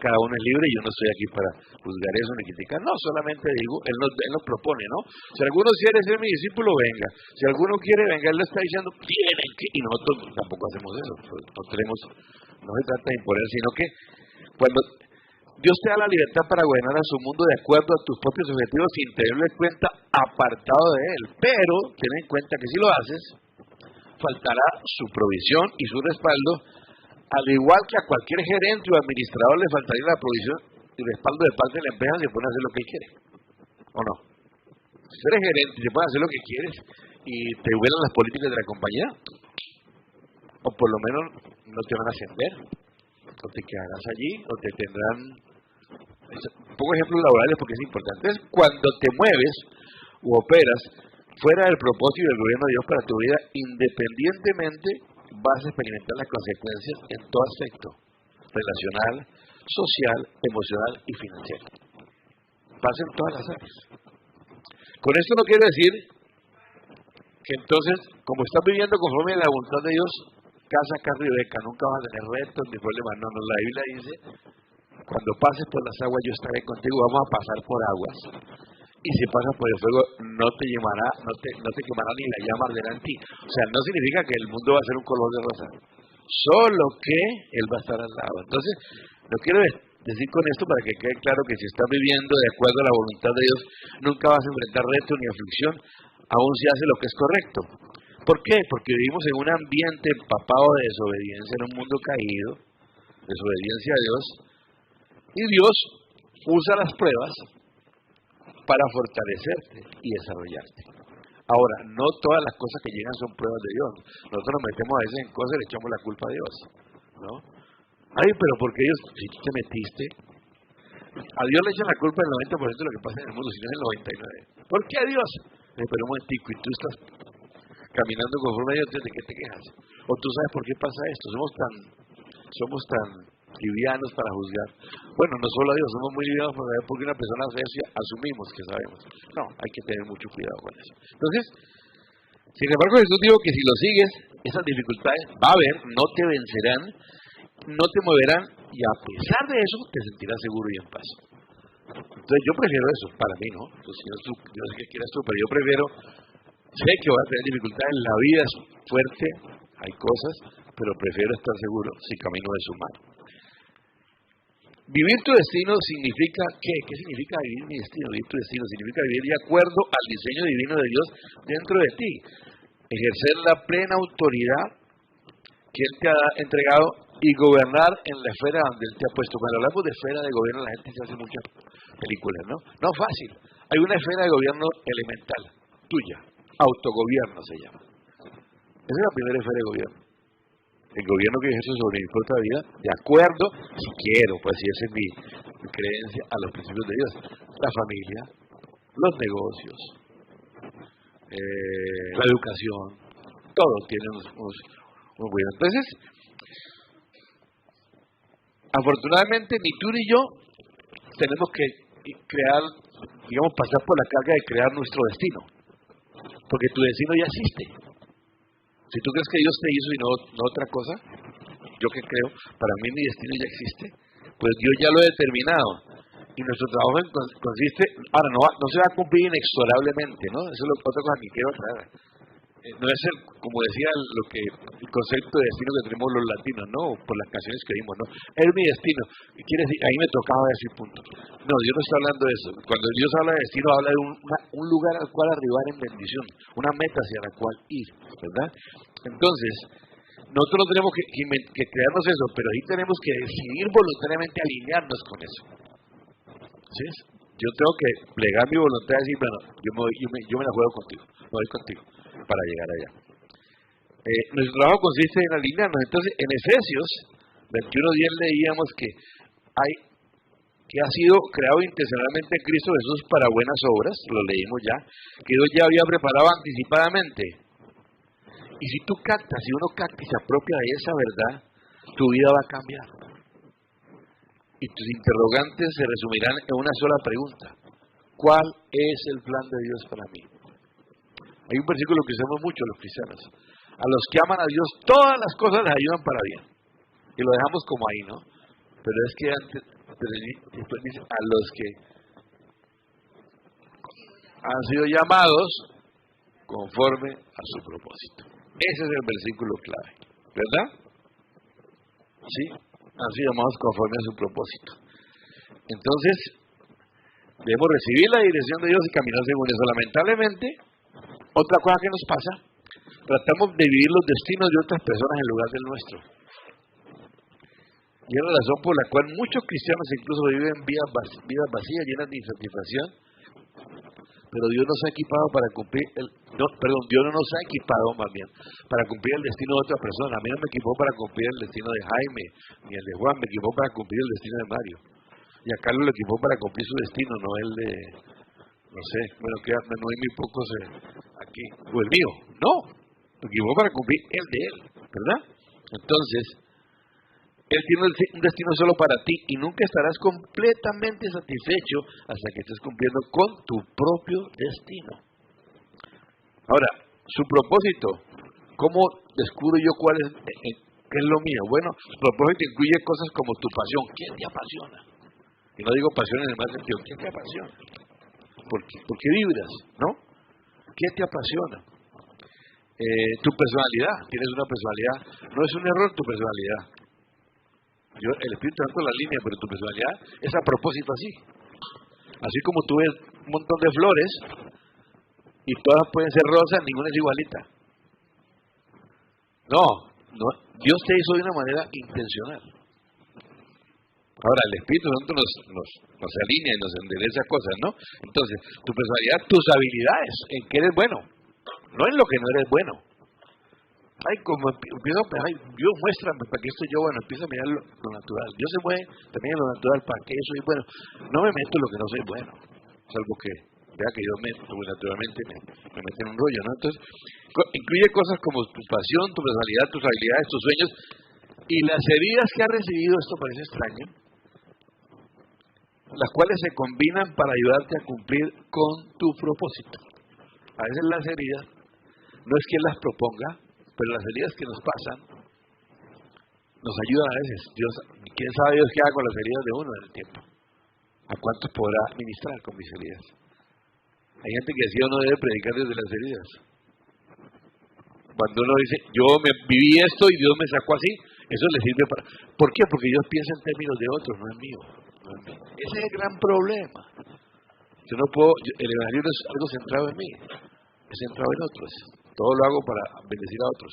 cada uno es libre y yo no estoy aquí para juzgar eso ni criticar. No, solamente digo, Él nos propone, ¿no? Si alguno quiere ser mi discípulo, venga. Si alguno quiere, venga, Él le está diciendo, tienen que, y nosotros tampoco hacemos eso. No se trata de imponer, sino que cuando Dios te da la libertad para gobernar a su mundo de acuerdo a tus propios objetivos sin tenerlo en cuenta apartado de Él. Pero ten en cuenta que si lo haces, faltará su provisión y su respaldo, al igual que a cualquier gerente o administrador le faltaría la provisión y respaldo de parte de la empresa si puede hacer lo que él quiere. ¿O no? Si eres gerente y se puede hacer lo que quieres y te vuelan las políticas de la compañía, o por lo menos no te van a ascender, o te quedarás allí, o te tendrán. Pongo ejemplos laborales porque es importante. Entonces, cuando te mueves u operas fuera del propósito del gobierno de Dios para tu vida, independientemente vas a experimentar las consecuencias en todo aspecto, relacional, social, emocional y financiero. Pasa en todas las áreas. Con esto no quiere decir que entonces, como estás viviendo conforme a la voluntad de Dios, casa, carro y beca, nunca vas a tener retos ni problemas. No, la Biblia dice, cuando pases por las aguas yo estaré contigo. Vamos a pasar por aguas, y si pasas por el fuego no te quemará ni la llama arderá en ti. O sea, no significa que el mundo va a ser un color de rosa, solo que Él va a estar al lado. Entonces, no quiero decir con esto para que quede claro que si estás viviendo de acuerdo a la voluntad de Dios, nunca vas a enfrentar retos ni aflicción, aun si hace lo que es correcto. ¿Por qué? Porque vivimos en un ambiente empapado de desobediencia, en un mundo caído, desobediencia a Dios, y Dios usa las pruebas para fortalecerte y desarrollarte. Ahora, no todas las cosas que llegan son pruebas de Dios. Nosotros nos metemos a veces en cosas y le echamos la culpa a Dios, ¿no? Ay, pero ¿por qué Dios, si tú te metiste? A Dios le echan la culpa del 90% de lo que pasa en el mundo, si no es el 99%. ¿Por qué a Dios? Pero un momentico, y tú estás caminando conforme a Dios, ¿de qué te quejas? O tú sabes por qué pasa esto. Somos tan livianos para juzgar. Bueno, no solo a Dios, somos muy livianos para saber por qué una persona hace eso, asumimos que sabemos. No, hay que tener mucho cuidado con eso. Entonces, sin embargo, Jesús dijo que si lo sigues, esas dificultades va a haber, no te vencerán, no te moverán, y a pesar de eso, te sentirás seguro y en paz. Entonces, yo prefiero eso, para mí, ¿no? Pues, yo sé que quieras tú, pero yo prefiero, sé que voy a tener dificultades, la vida es fuerte, hay cosas, pero prefiero estar seguro si camino de su mano. Vivir tu destino significa ¿qué? ¿Qué significa vivir mi destino? Vivir tu destino significa vivir de acuerdo al diseño divino de Dios dentro de ti. Ejercer la plena autoridad que Él te ha entregado y gobernar en la esfera donde Él te ha puesto. Cuando hablamos de esfera de gobierno, la gente se hace muchas películas, ¿no? No fácil. Hay una esfera de gobierno elemental, tuya. Autogobierno se llama. Esa es la primera esfera de gobierno. El gobierno que ejerce sobre mi propia vida, de acuerdo, si quiero, pues si esa es mi creencia, a los principios de Dios. La familia, los negocios, la educación, todo tiene unos gobiernos. Entonces, afortunadamente, ni tú ni yo tenemos que crear, digamos, pasar por la carga de crear nuestro destino, porque tu destino ya existe. Si tú crees que Dios te hizo y no otra cosa, yo que creo, para mí mi destino ya existe, pues Dios ya lo ha determinado. Y nuestro trabajo consiste, ahora no se va a cumplir inexorablemente, ¿no? Eso es otra cosa que quiero aclarar. No es como decía el concepto de destino que tenemos los latinos, ¿no? Por las canciones que vimos, ¿no? Es mi destino. Quiere decir, ahí me tocaba decir punto. No, Dios no está hablando de eso. Cuando Dios habla de destino, habla de un lugar al cual arribar en bendición, una meta hacia la cual ir, ¿verdad? Entonces, nosotros no tenemos que crearnos eso, pero ahí tenemos que decidir voluntariamente alinearnos con eso. ¿Sí? Yo tengo que plegar mi voluntad y decir, bueno, yo me la juego contigo, me voy contigo para llegar allá. Nuestro trabajo consiste en alinearnos. Entonces, en Efesios 21:10 leíamos que ha sido creado intencionalmente en Cristo Jesús para buenas obras, lo leímos ya, que Dios ya había preparado anticipadamente. Y si tú captas, si uno capta y se apropia de esa verdad, tu vida va a cambiar. Y tus interrogantes se resumirán en una sola pregunta: ¿cuál es el plan de Dios para mí? Hay un versículo que usamos mucho los cristianos: a los que aman a Dios todas las cosas les ayudan para bien. Y lo dejamos como ahí, ¿no? Pero es que después dice: a los que han sido llamados conforme a su propósito. Ese es el versículo clave, ¿verdad? Sí, han sido llamados conforme a su propósito. Entonces, debemos recibir la dirección de Dios y caminar según eso. Lamentablemente, otra cosa que nos pasa, tratamos de vivir los destinos de otras personas en lugar del nuestro. Y es la razón por la cual muchos cristianos incluso viven vidas vacías, llenas de insatisfacción. Pero Dios nos ha equipado para cumplir Dios no nos ha equipado más bien para cumplir el destino de otra persona. A mí no me equipó para cumplir el destino de Jaime, ni el de Juan, me equipó para cumplir el destino de Mario. Y a Carlos le equipó para cumplir su destino, no el de, no sé, bueno, que no hay muy pocos aquí, o el mío. No, me equipó para cumplir el de él, ¿verdad? Entonces, Él tiene un destino solo para ti y nunca estarás completamente satisfecho hasta que estés cumpliendo con tu propio destino. Ahora, su propósito, ¿cómo descubro yo qué es lo mío? Bueno, su propósito incluye cosas como tu pasión. ¿Qué te apasiona? Y no digo pasión en el mal sentido. ¿Qué te apasiona? ¿Por qué vibras? ¿No? ¿Qué te apasiona? Tu personalidad. Tienes una personalidad. No es un error tu personalidad. El Espíritu Santo la línea, pero tu personalidad es a propósito así. Así como tú ves un montón de flores y todas pueden ser rosas, ninguna es igualita. No, Dios te hizo de una manera intencional. Ahora, el Espíritu Santo nos alinea y nos endereza cosas, ¿no? Entonces, tu personalidad, tus habilidades, en qué eres bueno, no en lo que no eres bueno. Como empiezo a pensar, Dios muéstrame para que estoy yo bueno, empiezo a mirar lo natural. Dios se mueve también en lo natural para que yo soy bueno. No me meto en lo que no soy bueno, salvo que vea que Dios naturalmente me mete en un rollo, ¿no? Entonces, incluye cosas como tu pasión, tu personalidad, tus habilidades, tus sueños. Y las heridas que ha recibido, esto parece extraño, las cuales se combinan para ayudarte a cumplir con tu propósito. A veces las heridas, no es que Él las proponga, pero las heridas que nos pasan, nos ayudan a veces. Dios, ¿quién sabe Dios qué haga con las heridas de uno en el tiempo? ¿A cuántos podrá ministrar con mis heridas? Hay gente que sí o no debe predicar desde las heridas. Cuando uno dice, yo me viví esto y Dios me sacó así, eso le sirve para... ¿Por qué? Porque Dios piensa en términos de otros, no en mío. Ese es el gran problema. Yo no puedo, el evangelio no es algo centrado en mí, es centrado en otros. Todo lo hago para bendecir a otros.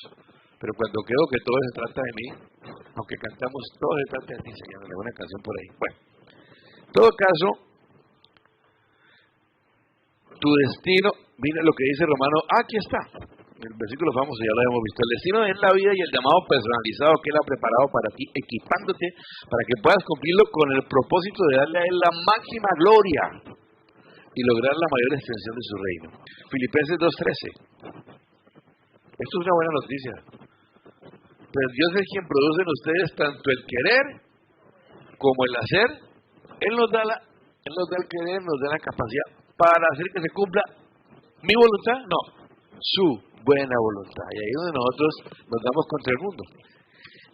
Pero cuando creo que todo se trata de mí, aunque cantamos, todo se trata de ti, Señor, una canción por ahí. Bueno, en todo caso, tu destino, mira lo que dice Romano, aquí está. El versículo famoso, ya lo hemos visto. El destino es la vida y el llamado personalizado que Él ha preparado para ti, equipándote para que puedas cumplirlo con el propósito de darle a Él la máxima gloria y lograr la mayor extensión de su reino. Filipenses 2:13. Esto es una buena noticia. Pues Dios es quien produce en ustedes tanto el querer como el hacer. Él nos da el querer, nos da la capacidad para hacer que se cumpla mi voluntad, no, su buena voluntad. Y ahí es donde nosotros nos damos contra el mundo.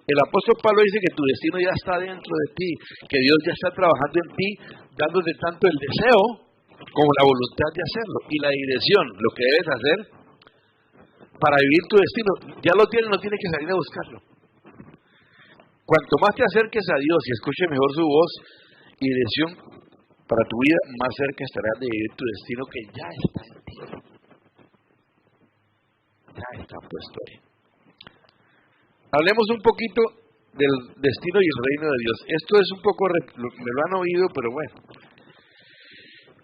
El apóstol Pablo dice que tu destino ya está dentro de ti, que Dios ya está trabajando en ti, dándote tanto el deseo como la voluntad de hacerlo. Y la dirección, lo que debes hacer para vivir tu destino, ya lo tienes, no tienes que salir a buscarlo. Cuanto más te acerques a Dios y escuches mejor su voz y dirección para tu vida, más cerca estarás de vivir tu destino que ya está en ti. Ya está puesto ahí. Hablemos un poquito del destino y el reino de Dios. Esto es un poco, me lo han oído, pero bueno.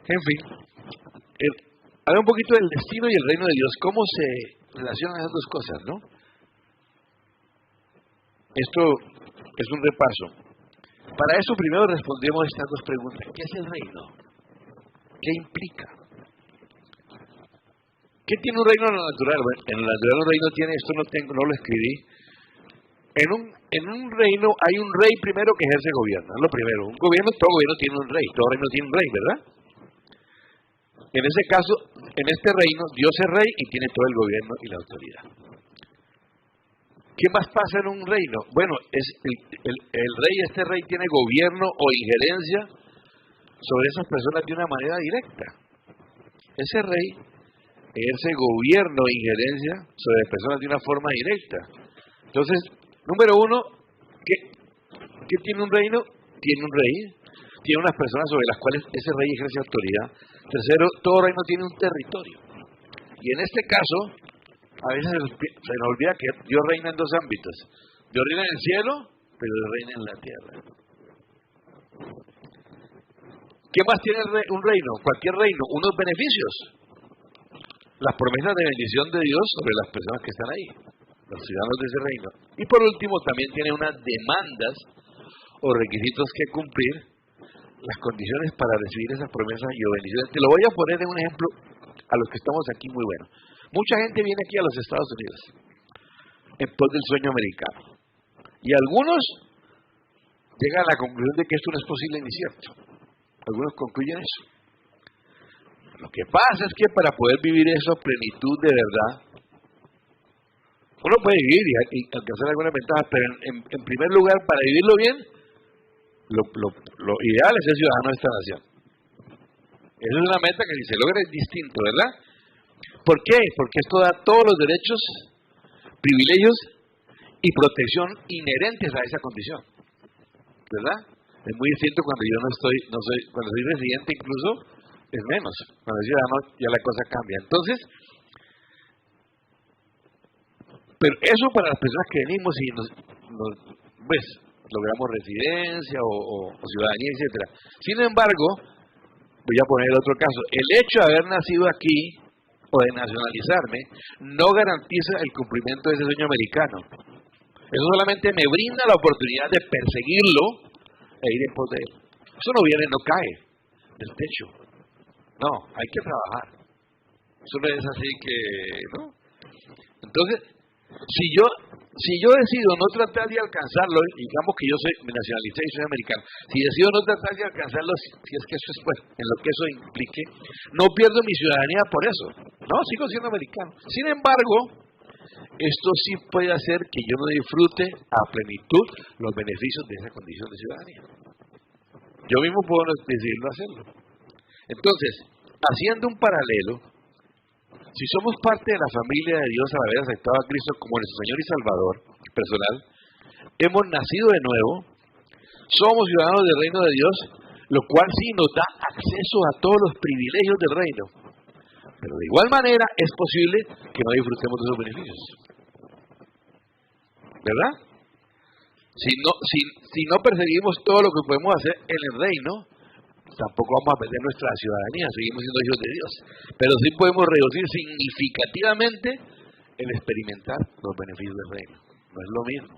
En fin, habla un poquito del destino y el reino de Dios. ¿Cómo se relacionan esas dos cosas, no? Esto es un repaso. Para eso primero respondemos estas dos preguntas. ¿Qué es el reino? ¿Qué implica? ¿Qué tiene un reino en lo natural? Bueno, en lo natural un reino tiene, esto no lo escribí. En un reino hay un rey primero que ejerce gobierno, es lo primero. Un gobierno, todo gobierno tiene un rey, todo reino tiene un rey, ¿verdad? En ese caso, en este reino, Dios es rey y tiene todo el gobierno y la autoridad. ¿Qué más pasa en un reino? Bueno, este rey tiene gobierno o injerencia sobre esas personas de una manera directa. Ese rey ejerce gobierno e injerencia sobre personas de una forma directa. Entonces, número uno, ¿qué tiene un reino? Tiene un rey, tiene unas personas sobre las cuales ese rey ejerce autoridad. Tercero, todo reino tiene un territorio. Y en este caso, a veces se nos olvida que Dios reina en dos ámbitos. Dios reina en el cielo, pero Dios reina en la tierra. ¿Qué más tiene un reino? Cualquier reino, unos beneficios. Las promesas de bendición de Dios sobre las personas que están ahí, los ciudadanos de ese reino. Y por último, también tiene unas demandas o requisitos que cumplir, las condiciones para recibir esas promesas y bendiciones. Te lo voy a poner en un ejemplo a los que estamos aquí muy bueno. Mucha gente viene aquí a los Estados Unidos en pos del sueño americano. Y algunos llegan a la conclusión de que esto no es posible ni cierto. Algunos concluyen eso. Lo que pasa es que para poder vivir eso a plenitud de verdad, uno puede vivir y alcanzar algunas ventajas, pero en primer lugar, para vivirlo bien, lo ideal es ser ciudadano de esta nación. Esa es una meta que si se logra es distinto, ¿verdad? ¿Por qué? Porque esto da todos los derechos, privilegios y protección inherentes a esa condición, ¿verdad? Es muy distinto cuando yo cuando soy residente incluso, es menos. Cuando soy ciudadano ya la cosa cambia. Entonces, pero eso para las personas que venimos y pues, logramos residencia o ciudadanía, etcétera. Sin embargo, voy a poner otro caso. El hecho de haber nacido aquí o de nacionalizarme no garantiza el cumplimiento de ese sueño americano. Eso solamente me brinda la oportunidad de perseguirlo e ir en pos de él. Eso no viene, no cae del techo. No, hay que trabajar. Eso no es así que, ¿no? Entonces, Si yo decido no tratar de alcanzarlo, digamos que yo me nacionalicé y soy americano, si decido no tratar de alcanzarlo, si es que eso es pues, en lo que eso implique, no pierdo mi ciudadanía por eso. No, sigo siendo americano. Sin embargo, esto sí puede hacer que yo no disfrute a plenitud los beneficios de esa condición de ciudadanía. Yo mismo puedo decidir no hacerlo. Entonces, haciendo un paralelo, si somos parte de la familia de Dios al haber aceptado a Cristo como nuestro Señor y Salvador personal, hemos nacido de nuevo, somos ciudadanos del reino de Dios, lo cual sí nos da acceso a todos los privilegios del reino. Pero de igual manera es posible que no disfrutemos de esos beneficios. ¿Verdad? Si no perseguimos todo lo que podemos hacer en el reino, tampoco vamos a perder nuestra ciudadanía, seguimos siendo hijos de Dios. Pero sí podemos reducir significativamente el experimentar los beneficios del reino. No es lo mismo.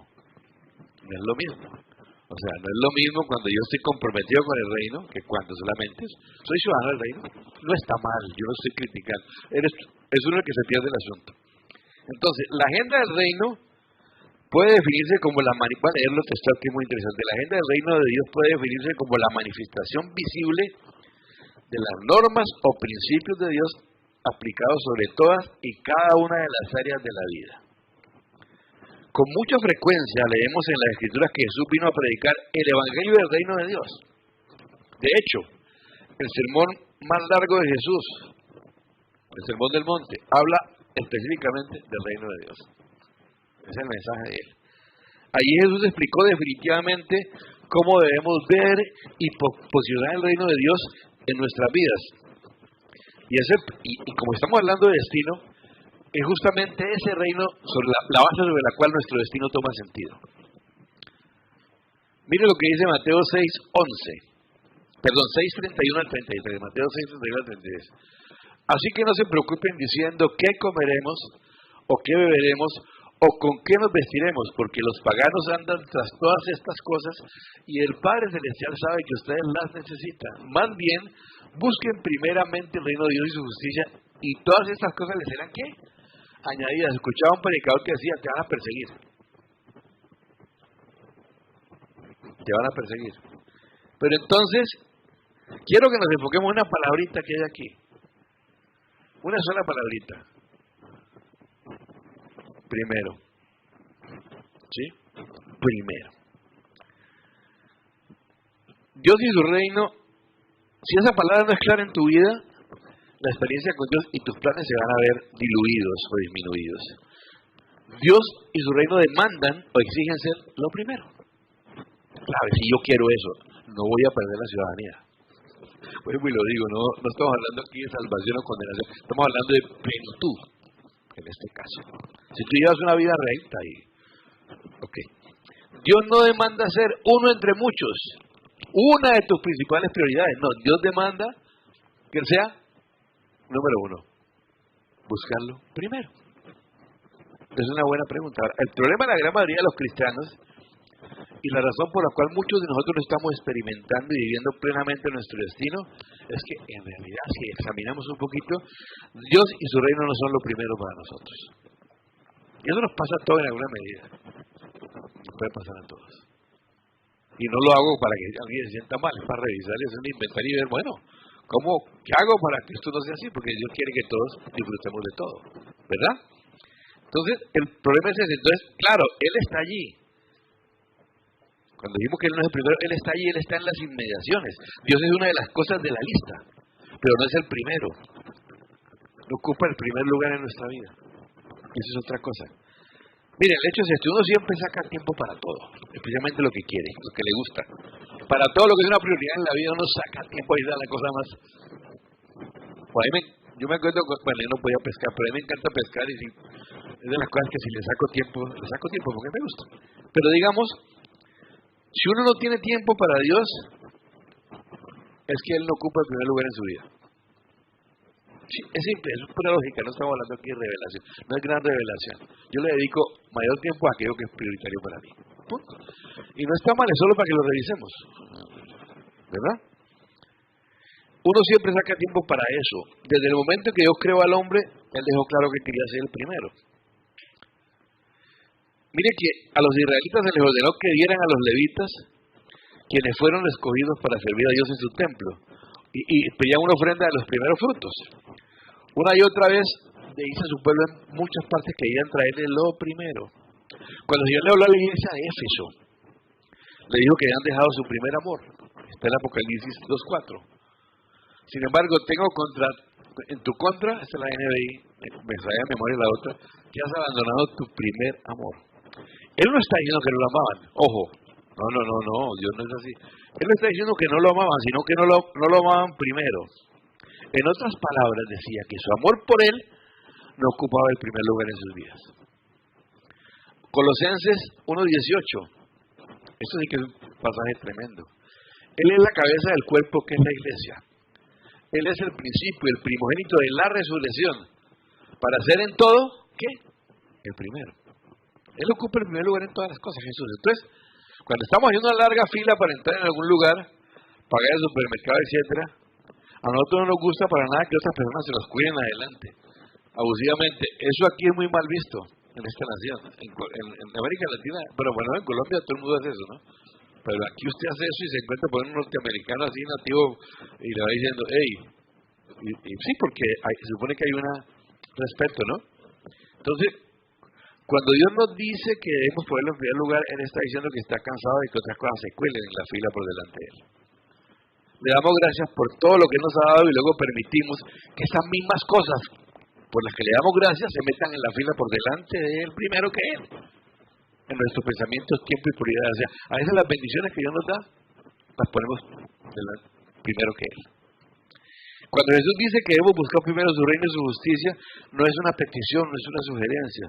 No es lo mismo. O sea, no es lo mismo cuando yo estoy comprometido con el reino que cuando solamente soy ciudadano del reino. No está mal, yo no estoy criticando. Es uno el que se pierde el asunto. Entonces, la agenda del reino puede definirse como voy a leer lo textual que es muy interesante. La agenda del reino de Dios puede definirse como la manifestación visible de las normas o principios de Dios aplicados sobre todas y cada una de las áreas de la vida. Con mucha frecuencia leemos en las Escrituras que Jesús vino a predicar el Evangelio del reino de Dios. De hecho, el sermón más largo de Jesús, el Sermón del Monte, habla específicamente del reino de Dios. Ese es el mensaje de él. Allí Jesús explicó definitivamente cómo debemos ver y posicionar el reino de Dios en nuestras vidas. Y como estamos hablando de destino, es justamente ese reino sobre la base sobre la cual nuestro destino toma sentido. Mire lo que dice Mateo 6:31 al 33. Mateo 6:31 al 33. Así que no se preocupen diciendo qué comeremos o qué beberemos o con qué nos vestiremos, porque los paganos andan tras todas estas cosas y el Padre Celestial sabe que ustedes las necesitan. Más bien, busquen primeramente el reino de Dios y su justicia y todas estas cosas les serán ¿qué? Añadidas. Escuchaba un predicador que decía, te van a perseguir. Te van a perseguir. Pero entonces, quiero que nos enfoquemos en una palabrita que hay aquí. Una sola palabrita. Primero. ¿Sí? Primero. Dios y su reino, si esa palabra no es clara en tu vida, la experiencia con Dios y tus planes se van a ver diluidos o disminuidos. Dios y su reino demandan o exigen ser lo primero. Claro, si yo quiero eso, no voy a perder la ciudadanía. Pues lo digo, no estamos hablando aquí de salvación o condenación, estamos hablando de plenitud, en este caso. Si tú llevas una vida recta ok. Dios no demanda ser uno entre muchos, una de tus principales prioridades. No, Dios demanda que Él sea número uno. Buscarlo primero. Es una buena pregunta. Ahora, el problema de la gran mayoría de los cristianos y la razón por la cual muchos de nosotros no estamos experimentando y viviendo plenamente nuestro destino es que en realidad, si examinamos un poquito, Dios y su reino no son lo primero para nosotros. Y eso nos pasa a todos en alguna medida. Nos puede pasar a todos. Y no lo hago para que alguien se sienta mal, es para revisar, es un inventario y ver, bueno, ¿qué hago para que esto no sea así? Porque Dios quiere que todos disfrutemos de todo, ¿verdad? Entonces, el problema es ese. Entonces, claro, Él está allí. Cuando dijimos que Él no es el primero, Él está allí, Él está en las inmediaciones. Dios es una de las cosas de la lista, pero no es el primero. No ocupa el primer lugar en nuestra vida. Eso es otra cosa. Mire, el hecho es este, uno siempre saca tiempo para todo, especialmente lo que quiere, lo que le gusta. Para todo lo que es una prioridad en la vida, uno saca tiempo y da la cosa más. Yo me acuerdo cuando yo no podía pescar, pero a mí me encanta pescar y es de las cosas que si le saco tiempo porque me gusta. Pero digamos, si uno no tiene tiempo para Dios, es que Él no ocupa el primer lugar en su vida. Sí, es simple, es pura lógica, no estamos hablando aquí de revelación, no es gran revelación. Yo le dedico mayor tiempo a aquello que es prioritario para mí. Punto. Y no está mal, es solo para que lo revisemos. ¿Verdad? Uno siempre saca tiempo para eso. Desde el momento que Dios creó al hombre, Él dejó claro que quería ser el primero. Mire que a los israelitas se les ordenó que dieran a los levitas, quienes fueron escogidos para servir a Dios en su templo, y pedían una ofrenda de los primeros frutos. Una y otra vez dice a su pueblo en muchas partes que iban a traerle lo primero. Cuando Dios le habló a la iglesia de Éfeso, le dijo que habían dejado su primer amor. Está en Apocalipsis 2:4. Sin embargo, en tu contra, esta es la NBI, me trae a memoria la otra, que has abandonado tu primer amor. Él no está diciendo que no lo amaban. Ojo, no, Dios no es así. Él no está diciendo que no lo amaban, sino que no lo amaban primero. En otras palabras, decía que su amor por él no ocupaba el primer lugar en sus vidas. Colosenses 1:18. Esto sí que es un pasaje tremendo. Él es la cabeza del cuerpo, que es la iglesia. Él es el principio, el primogénito de la resurrección, para ser en todo, ¿qué? El primero. Él ocupa el primer lugar en todas las cosas, Jesús. Entonces, cuando estamos haciendo una larga fila para entrar en algún lugar, pagar el supermercado, etcétera, a nosotros no nos gusta para nada que otras personas se los cuiden adelante, abusivamente. Eso aquí es muy mal visto en esta nación. En América Latina, pero bueno, en Colombia todo el mundo hace eso, ¿no? Pero aquí usted hace eso y se encuentra con un norteamericano así nativo y le va diciendo, hey, y sí, porque se supone que hay un respeto, ¿no? Entonces, cuando Dios nos dice que debemos ponerlo en primer lugar, Él está diciendo que está cansado de que otras cosas se cuelen en la fila por delante de Él. Le damos gracias por todo lo que nos ha dado y luego permitimos que esas mismas cosas por las que le damos gracias se metan en la fila por delante de Él primero que Él. En nuestros pensamientos, tiempo y prioridad. O sea, a veces las bendiciones que Dios nos da, las ponemos primero que Él. Cuando Jesús dice que debemos buscar primero su reino y su justicia, no es una petición, no es una sugerencia.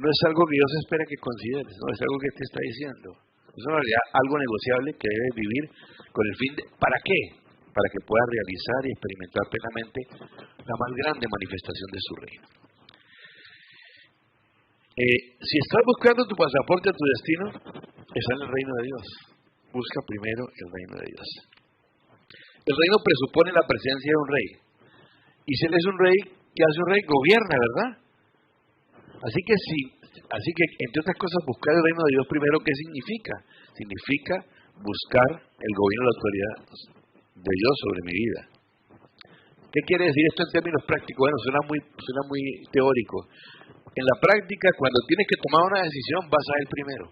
No es algo que Dios espera que consideres, no, es algo que te está diciendo. Es en realidad algo negociable que debes vivir con el fin de, ¿para qué? Para que puedas realizar y experimentar plenamente la más grande manifestación de su reino. Si estás buscando tu pasaporte a tu destino, está en el reino de Dios. Busca primero el reino de Dios. El reino presupone la presencia de un rey. Y si Él es un rey, ¿qué hace un rey? Gobierna, ¿verdad? Así que entre otras cosas, buscar el reino de Dios primero, ¿qué significa? Significa buscar el gobierno y la autoridad de Dios sobre mi vida. ¿Qué quiere decir esto en términos prácticos? Bueno, suena muy teórico. En la práctica, cuando tienes que tomar una decisión, vas a Él primero.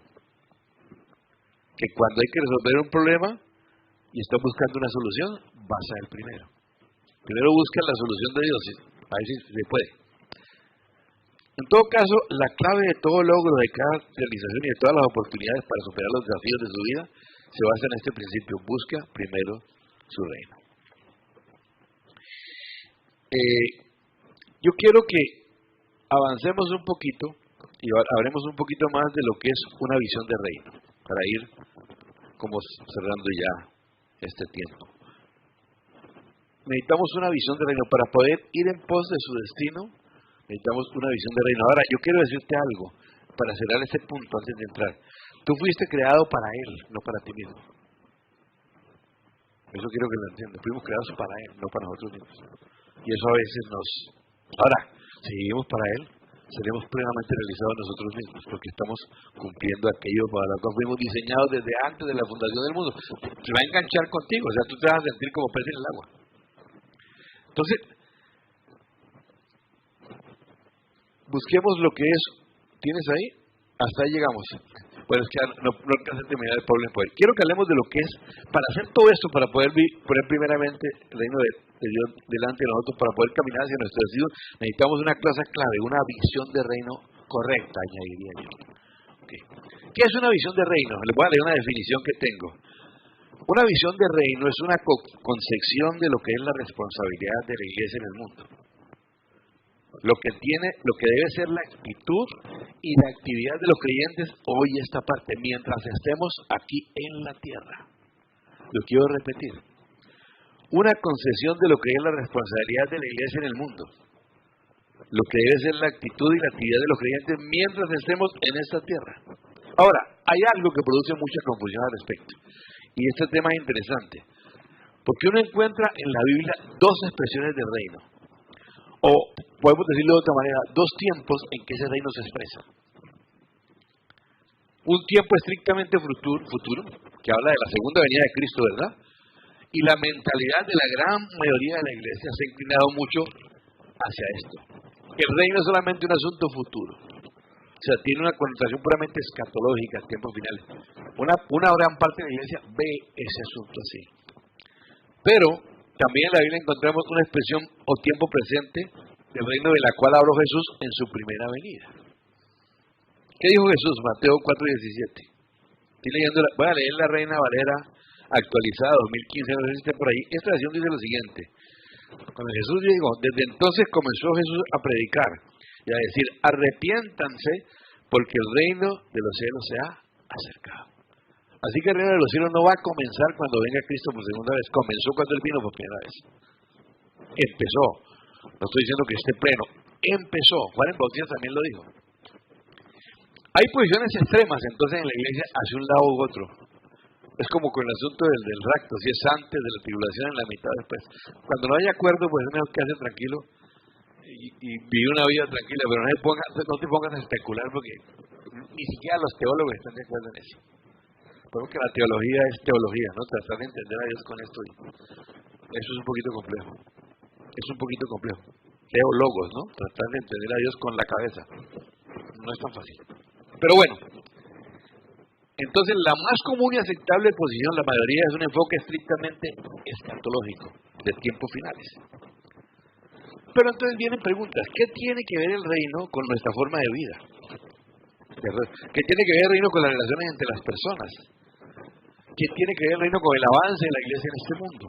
Que cuando hay que resolver un problema y estás buscando una solución, vas a Él primero. Primero busca la solución de Dios, a ver si se puede. En todo caso, la clave de todo logro, de cada realización y de todas las oportunidades para superar los desafíos de su vida, se basa en este principio: busca primero su reino. Yo quiero que avancemos un poquito y hablemos un poquito más de lo que es una visión de reino, para ir como cerrando ya este tiempo. Necesitamos una visión de reino para poder ir en pos de su destino. Necesitamos una visión de reino. Ahora, yo quiero decirte algo para cerrar este punto antes de entrar. Tú fuiste creado para Él, no para ti mismo. Eso quiero que lo entiendas. Fuimos creados para Él, no para nosotros mismos. Y eso a veces Ahora, si vivimos para Él, seremos plenamente realizados nosotros mismos, porque estamos cumpliendo aquello para lo que fuimos diseñados desde antes de la fundación del mundo. Se va a enganchar contigo, o sea, tú te vas a sentir como pez en el agua. Entonces, busquemos lo que es. ¿Tienes ahí? Hasta ahí llegamos. Bueno, es que no alcanza a terminar el pueblo en poder. Quiero que hablemos de lo que es, para hacer todo esto, para poder poner primeramente el reino de Dios delante de nosotros, para poder caminar hacia nuestro destino, necesitamos una clase clave, una visión de reino correcta, añadiría yo. Okay. ¿Qué es una visión de reino? Les voy a leer una definición que tengo. Una visión de reino es una concepción de lo que es la responsabilidad de la iglesia en el mundo. Lo que debe ser la actitud y la actividad de los creyentes hoy esta parte, mientras estemos aquí en la tierra. Lo quiero repetir. Una concesión de lo que es la responsabilidad de la iglesia en el mundo. Lo que debe ser la actitud y la actividad de los creyentes mientras estemos en esta tierra. Ahora, hay algo que produce mucha confusión al respecto. Y este tema es interesante. Porque uno encuentra en la Biblia dos expresiones del reino. O podemos decirlo de otra manera, dos tiempos en que ese reino se expresa. un tiempo estrictamente futuro, que habla de la segunda venida de Cristo, ¿verdad? Y la mentalidad de la gran mayoría de la iglesia se ha inclinado mucho hacia esto. El reino es solamente un asunto futuro. O sea, tiene una connotación puramente escatológica, tiempos finales. Una gran parte de la iglesia ve ese asunto así. Pero también en la Biblia encontramos una expresión o tiempo presente del reino de la cual habló Jesús en su primera venida. ¿Qué dijo Jesús? Mateo 4:17. Voy a leer la Reina Valera actualizada 2015, no sé si está por ahí. Esta versión dice lo siguiente: cuando Jesús llegó, desde entonces comenzó Jesús a predicar y a decir: arrepiéntanse porque el reino de los cielos se ha acercado. Así que el reino de los cielos no va a comenzar cuando venga Cristo por segunda vez, comenzó cuando Él vino por primera vez. Empezó, no estoy diciendo que esté pleno, empezó. Juan el Bautista también lo dijo. Hay posiciones extremas entonces en la iglesia hacia un lado u otro. Es como con el asunto del rapto, si es antes de la tribulación, en la mitad después. Cuando no hay acuerdo, pues es mejor quedarse tranquilo y vivir una vida tranquila, pero no te pongas a especular porque ni siquiera los teólogos están de acuerdo en eso. Porque la teología es teología, ¿no? Tratar de entender a Dios con esto. Eso es un poquito complejo. Es un poquito complejo. Teólogos, ¿no? Tratar de entender a Dios con la cabeza. No es tan fácil. Pero bueno, entonces la más común y aceptable posición, la mayoría, es un enfoque estrictamente escatológico, de tiempos finales. Pero entonces vienen preguntas: ¿qué tiene que ver el reino con nuestra forma de vida? ¿Qué tiene que ver el reino con las relaciones entre las personas? ¿Qué tiene que ver el reino con el avance de la iglesia en este mundo?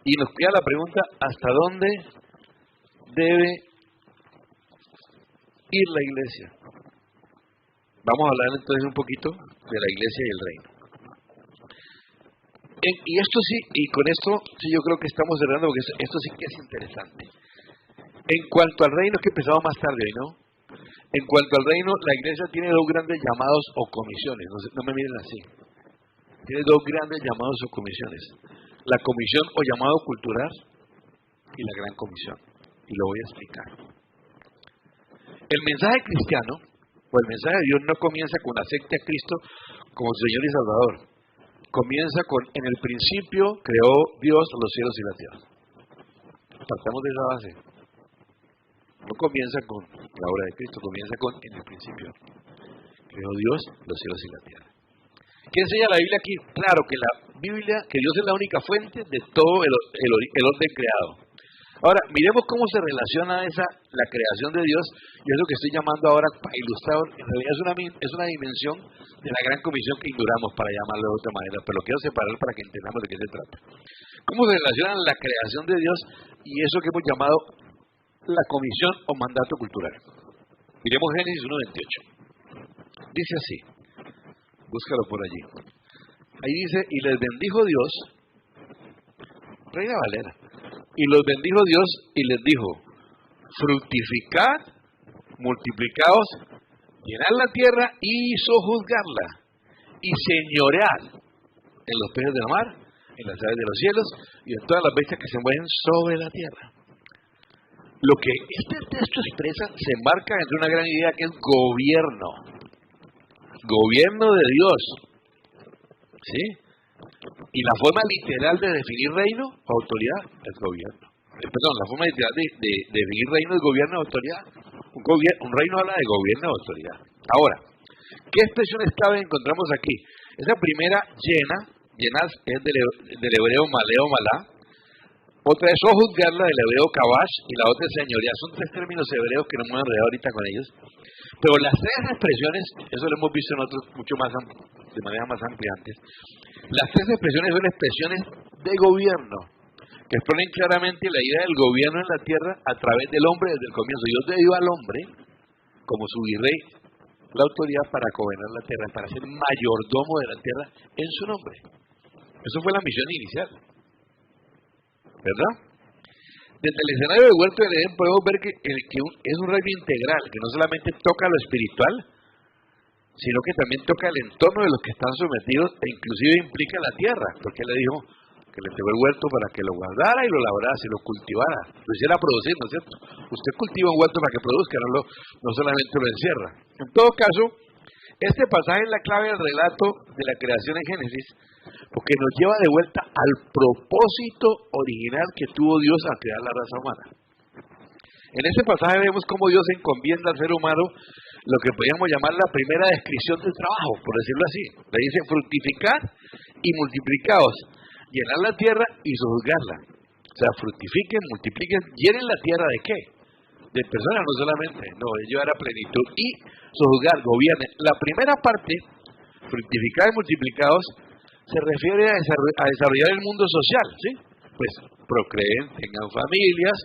Y nos queda la pregunta: ¿hasta dónde debe ir la iglesia? Vamos a hablar entonces un poquito de la iglesia y el reino. Y esto sí, y con esto sí yo creo que estamos cerrando, porque esto sí que es interesante. En cuanto al reino, que empezamos más tarde, ¿no? En cuanto al reino, la iglesia tiene dos grandes llamados o comisiones. No me miren así. Tiene dos grandes llamados o comisiones: la comisión o llamado cultural y la gran comisión. Y lo voy a explicar. El mensaje cristiano, o el mensaje de Dios, no comienza con acepte a Cristo como Señor y Salvador. Comienza con: en el principio creó Dios los cielos y la tierra. Partamos de esa base. No comienza con la obra de Cristo, comienza con: en el principio creó Dios los cielos y la tierra. ¿Qué enseña la Biblia aquí? Claro que la Biblia, que Dios es la única fuente de todo el orden creado. Ahora, miremos cómo se relaciona la creación de Dios, y es lo que estoy llamando ahora, para ilustrar. En realidad es una dimensión de la gran comisión que ignoramos, para llamarlo de otra manera, pero lo quiero separar para que entendamos de qué se trata. ¿Cómo se relaciona la creación de Dios y eso que hemos llamado la comisión o mandato cultural? Miremos Génesis 1:28. Dice así, búscalo por allí. Ahí dice: y les bendijo Dios, Reina Valera, y los bendijo Dios y les dijo: fructificad, multiplicaos, llenad la tierra y sojuzgarla, y señoread en los peces del mar, en las aves de los cielos y en todas las bestias que se mueven sobre la tierra. Lo que este texto expresa se enmarca entre una gran idea que es gobierno. Gobierno de Dios. ¿Sí? Y la forma literal de definir reino o autoridad es gobierno. Perdón, la forma literal de definir reino es gobierno o autoridad. Un reino habla de gobierno o autoridad. Ahora, ¿qué expresiones clave encontramos aquí? Esa primera, llenas, es del hebreo maleo malá. Otra es sojuzgarla, del hebreo kabash, y la otra es señoría. Son tres términos hebreos que no me voy a enredar ahorita con ellos. Pero las tres expresiones, eso lo hemos visto en otros mucho más de manera más amplia antes. Las tres expresiones son expresiones de gobierno, que exponen claramente la idea del gobierno en la tierra a través del hombre desde el comienzo. Dios le dio al hombre, como su virrey, la autoridad para gobernar la tierra, para ser mayordomo de la tierra en su nombre. Eso fue la misión inicial, ¿verdad? Desde el escenario del huerto del Edén podemos ver que es un reino integral, que no solamente toca lo espiritual, sino que también toca el entorno de los que están sometidos, e inclusive implica la tierra, porque él le dijo que le entregó el huerto para que lo guardara y lo labrase, lo cultivara, lo hiciera producir, ¿no es cierto? Usted cultiva un huerto para que produzca, no solamente lo encierra. En todo caso, Este pasaje es la clave del relato de la creación en Génesis, porque nos lleva de vuelta al propósito original que tuvo Dios al crear la raza humana. En este pasaje vemos cómo Dios encomienda al ser humano lo que podríamos llamar la primera descripción del trabajo, por decirlo así. Le dice fructificar y multiplicaos, llenar la tierra y sojuzgarla. O sea, fructifiquen, multipliquen, llenen la tierra ¿de qué? De personas, no solamente, no, de llevar a plenitud y sojuzgar, gobiernen. La primera parte, fructificar y multiplicaos, se refiere a desarrollar el mundo social, ¿sí? Pues procreen, tengan familias,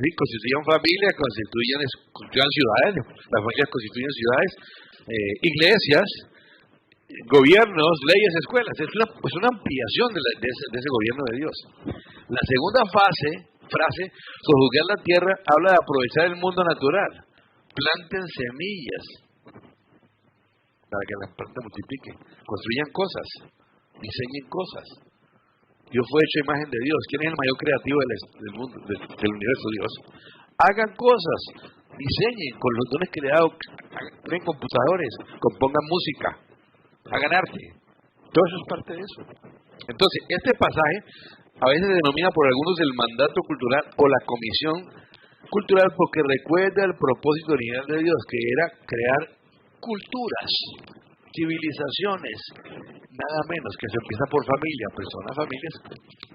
¿sí? Constituyan familias, constituyan ciudades, las familias constituyen ciudades, iglesias, gobiernos, leyes, escuelas. Es una ampliación de ese gobierno de Dios. La segunda frase, sojuzgar la tierra, habla de aprovechar el mundo natural. Planten semillas para que las plantas multipliquen, construyan cosas, diseñen cosas. Dios fue hecho a imagen de Dios. ¿Quién es el mayor creativo del mundo, del universo? Dios. Hagan cosas, diseñen con los dones creados, creen computadores, compongan música, hagan arte. Todo eso es parte de eso. Entonces, este pasaje a veces se denomina por algunos el mandato cultural o la comisión cultural porque recuerda el propósito original de Dios, que era crear culturas, civilizaciones, nada menos, que se empieza por familia, personas, familias,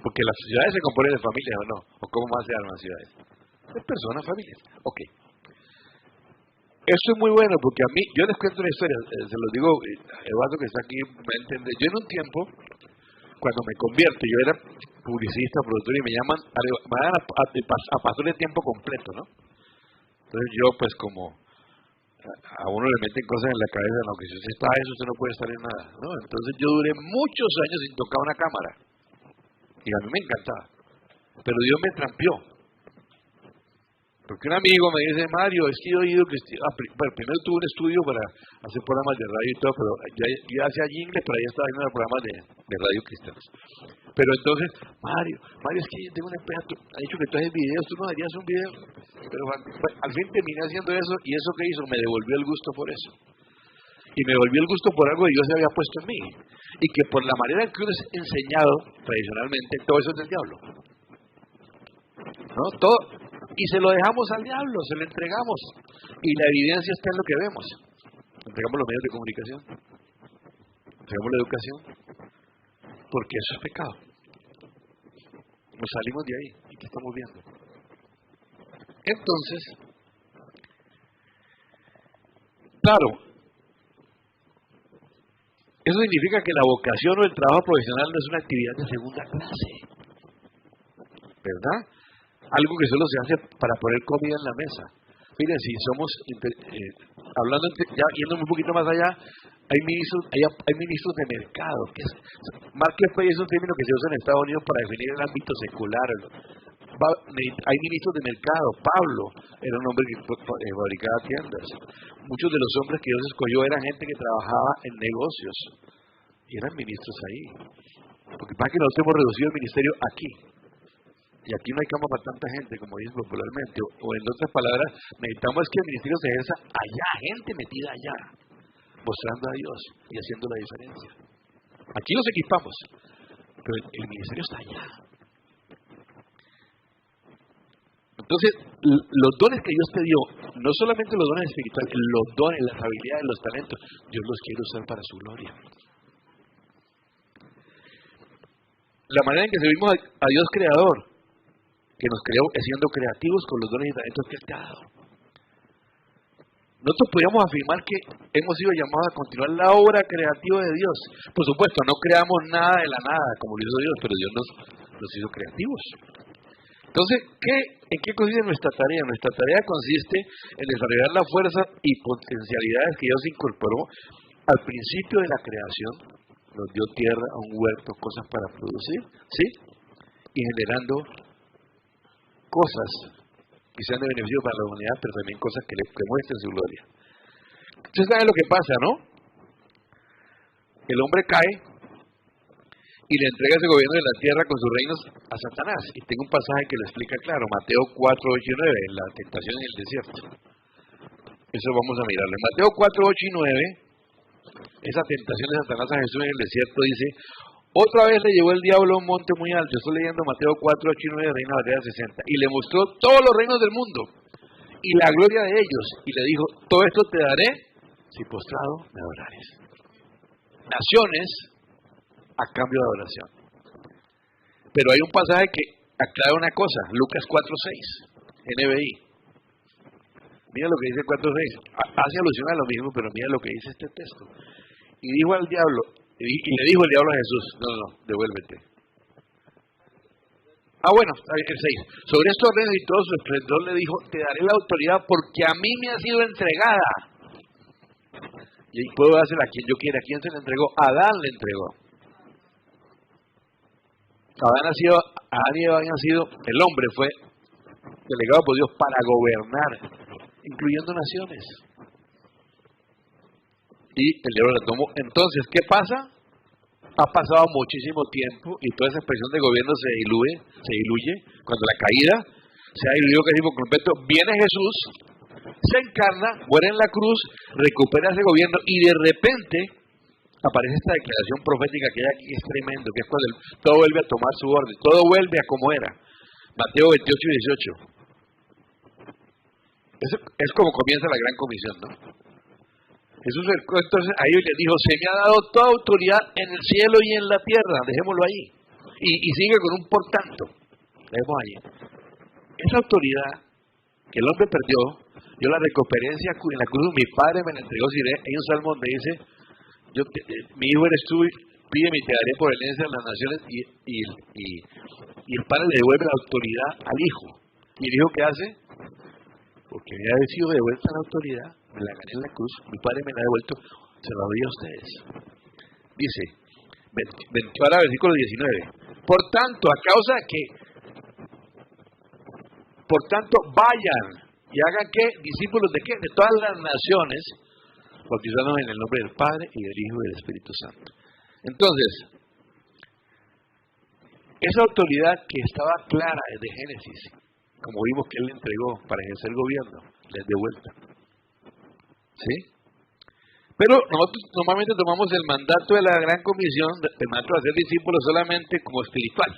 porque las ciudades se componen de familias, ¿o no? ¿O cómo más se arman las ciudades? De personas, familias. Ok. Esto es muy bueno porque a mí, yo les cuento una historia, se los digo, Eduardo que está aquí me entiende. Yo en un tiempo, cuando me convierto, yo era publicista, productor y me llaman a pastor de tiempo completo, ¿no? Entonces yo pues como a uno le meten cosas en la cabeza, no, que si usted está eso, usted no puede estar en nada, ¿no? Entonces yo duré muchos años sin tocar una cámara y a mí me encantaba, pero Dios me trampió. Porque un amigo me dice, Mario, es que yo he oído que... primero tuve un estudio para hacer programas de radio y todo, pero yo hacía jingles, pero ahí estaba haciendo programas de radio cristianos. Pero entonces, Mario, es que yo tengo una empresa, ha dicho que tú haces videos, tú no harías un video. Pero al fin terminé haciendo eso, y eso que hizo me devolvió el gusto por eso. Y me devolvió el gusto por algo que Dios se había puesto en mí. Y que por la manera en que uno es enseñado tradicionalmente, todo eso es del diablo. ¿No? Todo... Y se lo dejamos al diablo, se lo entregamos. Y la evidencia está en lo que vemos. Entregamos los medios de comunicación, entregamos la educación, porque eso es pecado. Nos salimos de ahí, ¿y qué estamos viendo? Entonces, claro, eso significa que la vocación o el trabajo profesional no es una actividad de segunda clase, ¿verdad? Algo que solo se hace para poner comida en la mesa. Miren, si somos, hablando, ya yendo un poquito más allá, hay ministros de mercado. Marketplace es un término que se usa en Estados Unidos para definir el ámbito secular. Hay ministros de mercado. Pablo era un hombre que fabricaba tiendas. Muchos de los hombres que Dios escogió eran gente que trabajaba en negocios y eran ministros ahí. Porque para que nosotros hemos reducido el ministerio aquí. Y aquí no hay cama para tanta gente, como dicen popularmente. O en otras palabras, necesitamos que el ministerio se ejerza allá, gente metida allá, mostrando a Dios y haciendo la diferencia. Aquí los equipamos, pero el ministerio está allá. Entonces, los dones que Dios te dio, no solamente los dones espirituales, los dones, las habilidades, los talentos, Dios los quiere usar para su gloria. La manera en que servimos a Dios creador, que nos creó siendo creativos con los dones y talentos que Él te ha dado. Nosotros podríamos afirmar que hemos sido llamados a continuar la obra creativa de Dios. Por supuesto, no creamos nada de la nada, como lo hizo Dios, pero Dios nos hizo creativos. Entonces, ¿en qué consiste nuestra tarea? Nuestra tarea consiste en desarrollar la fuerza y potencialidades que Dios incorporó al principio de la creación. Nos dio tierra, un huerto, cosas para producir, ¿sí? Y generando cosas que sean de beneficio para la humanidad, pero también cosas que muestren su gloria. Ustedes saben lo que pasa, ¿no? El hombre cae y le entrega ese gobierno de la tierra con sus reinos a Satanás. Y tengo un pasaje que lo explica claro, Mateo 4, 8 y 9, la tentación en el desierto. Eso vamos a mirarlo. En Mateo 4, 8 y 9 Esa tentación de Satanás a Jesús en el desierto dice, otra vez le llevó el diablo a un monte muy alto. Estoy leyendo Mateo 4, 8 y 9, Reina Valera 60. Y le mostró todos los reinos del mundo y la gloria de ellos. Y le dijo, todo esto te daré si postrado me adorares. Naciones a cambio de adoración. Pero hay un pasaje que aclara una cosa, Lucas 4:6, NBI. Mira lo que dice 4:6. Hace alusión a lo mismo, pero mira lo que dice este texto. Y dijo al diablo, y le dijo el diablo a Jesús, no, devuélvete. Bueno, el 6. Sobre estos reinos y todo su esplendor le dijo, te daré la autoridad porque a mí me ha sido entregada. Y puedo hacer a quien yo quiera. ¿A quién se le entregó? Adán le entregó. Adán y Eva habían sido, el hombre fue delegado por Dios para gobernar, incluyendo naciones. Y el diablo la tomó. Entonces, ¿qué pasa? Ha pasado muchísimo tiempo y toda esa expresión de gobierno se diluye. Cuando la caída se ha diluido casi por completo, viene Jesús, se encarna, muere en la cruz, recupera ese gobierno y de repente aparece esta declaración profética que hay aquí, es tremendo, que es cuando todo vuelve a tomar su orden, todo vuelve a como era. Mateo 28 y 18. Es como comienza la gran comisión, ¿no? Jesús entonces a ellos les dijo, se me ha dado toda autoridad en el cielo y en la tierra, dejémoslo ahí. Y sigue con un por tanto, dejemos ahí. Esa autoridad que el hombre perdió, yo la recuperé en la cruz, mi padre me la entregó. Hay un salmo donde dice, mi hijo eres tú, pídeme y te daré por herencia a las naciones, y el padre le devuelve la autoridad al hijo. ¿Y el hijo qué hace? Porque me ha sido devuelta la autoridad, me la gané en la cruz, mi padre me la ha devuelto, se la doy a ustedes. Dice, ahora versículo 19, por tanto vayan y hagan ¿qué? Discípulos de ¿qué? De todas las naciones, bautizándonos en el nombre del Padre y del Hijo y del Espíritu Santo. Entonces, esa autoridad que estaba clara desde Génesis, como vimos que Él le entregó para ejercer el gobierno, les de vuelta. ¿Sí? Pero nosotros normalmente tomamos el mandato de la gran comisión, el mandato de hacer discípulos solamente como espiritual,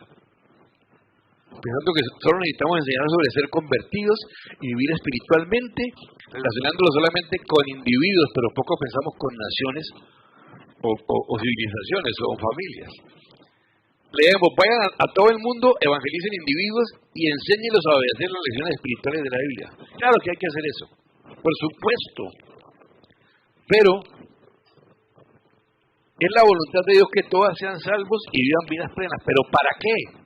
pensando que solo necesitamos enseñar sobre ser convertidos y vivir espiritualmente, relacionándolo solamente con individuos, pero poco pensamos con naciones o civilizaciones o familias. Leemos, vayan a todo el mundo, evangelicen individuos y enséñenlos a obedecer las lecciones espirituales de la Biblia. Claro que hay que hacer eso, por supuesto. Pero es la voluntad de Dios que todas sean salvos y vivan vidas plenas. ¿Pero para qué?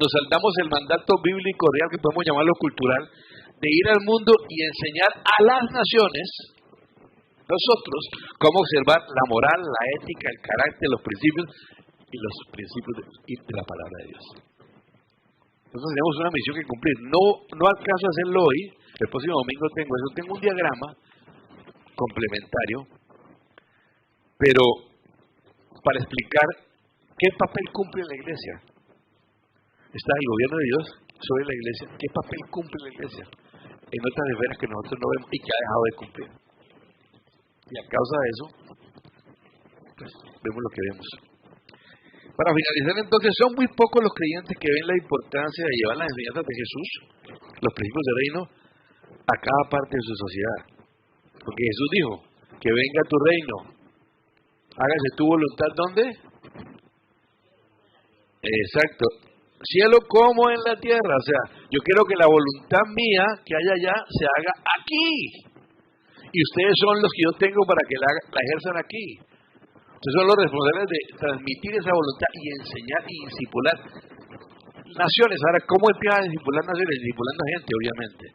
Nos saltamos el mandato bíblico real, que podemos llamarlo cultural, de ir al mundo y enseñar a las naciones, nosotros, cómo observar la moral, la ética, el carácter, los principios de la palabra de Dios. Entonces tenemos una misión que cumplir. No alcanzo a hacerlo hoy, el próximo domingo tengo un diagrama complementario, pero para explicar qué papel cumple la iglesia. Está el gobierno de Dios sobre la iglesia. ¿Qué papel cumple la iglesia en otras esferas que nosotros no vemos y que ha dejado de cumplir? Y a causa de eso, pues vemos lo que vemos. Para finalizar entonces, son muy pocos los creyentes que ven la importancia de llevar las enseñanzas de Jesús, los principios del reino, a cada parte de su sociedad. Porque Jesús dijo, que venga tu reino, hágase tu voluntad, ¿dónde? Exacto, cielo como en la tierra. O sea, yo quiero que la voluntad mía que hay allá se haga aquí. Y ustedes son los que yo tengo para que la ejerzan aquí. Ustedes son los responsables de transmitir esa voluntad y enseñar y discipular naciones. Ahora, ¿cómo empieza a discipular naciones? Discipulando gente, obviamente.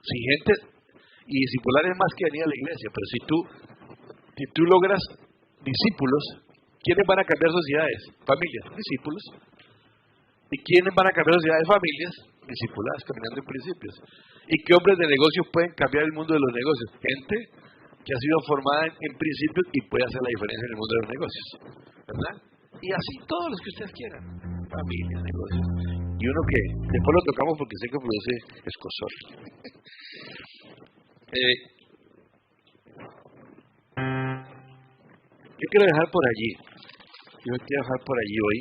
Si gente, y discipular es más que venir a la iglesia, pero si tú logras discípulos, ¿quiénes van a cambiar sociedades? Familias, discípulos. ¿Y quiénes van a cambiar sociedades? Familias, discipuladas, caminando en principios. ¿Y qué hombres de negocios pueden cambiar el mundo de los negocios? Gente que ha sido formada en principios y puede hacer la diferencia en el mundo de los negocios, ¿verdad? Y así todos los que ustedes quieran, familias, negocios. Y uno que después lo tocamos porque sé que produce escozor. Yo quiero dejar por allí. Yo quiero dejar por allí hoy.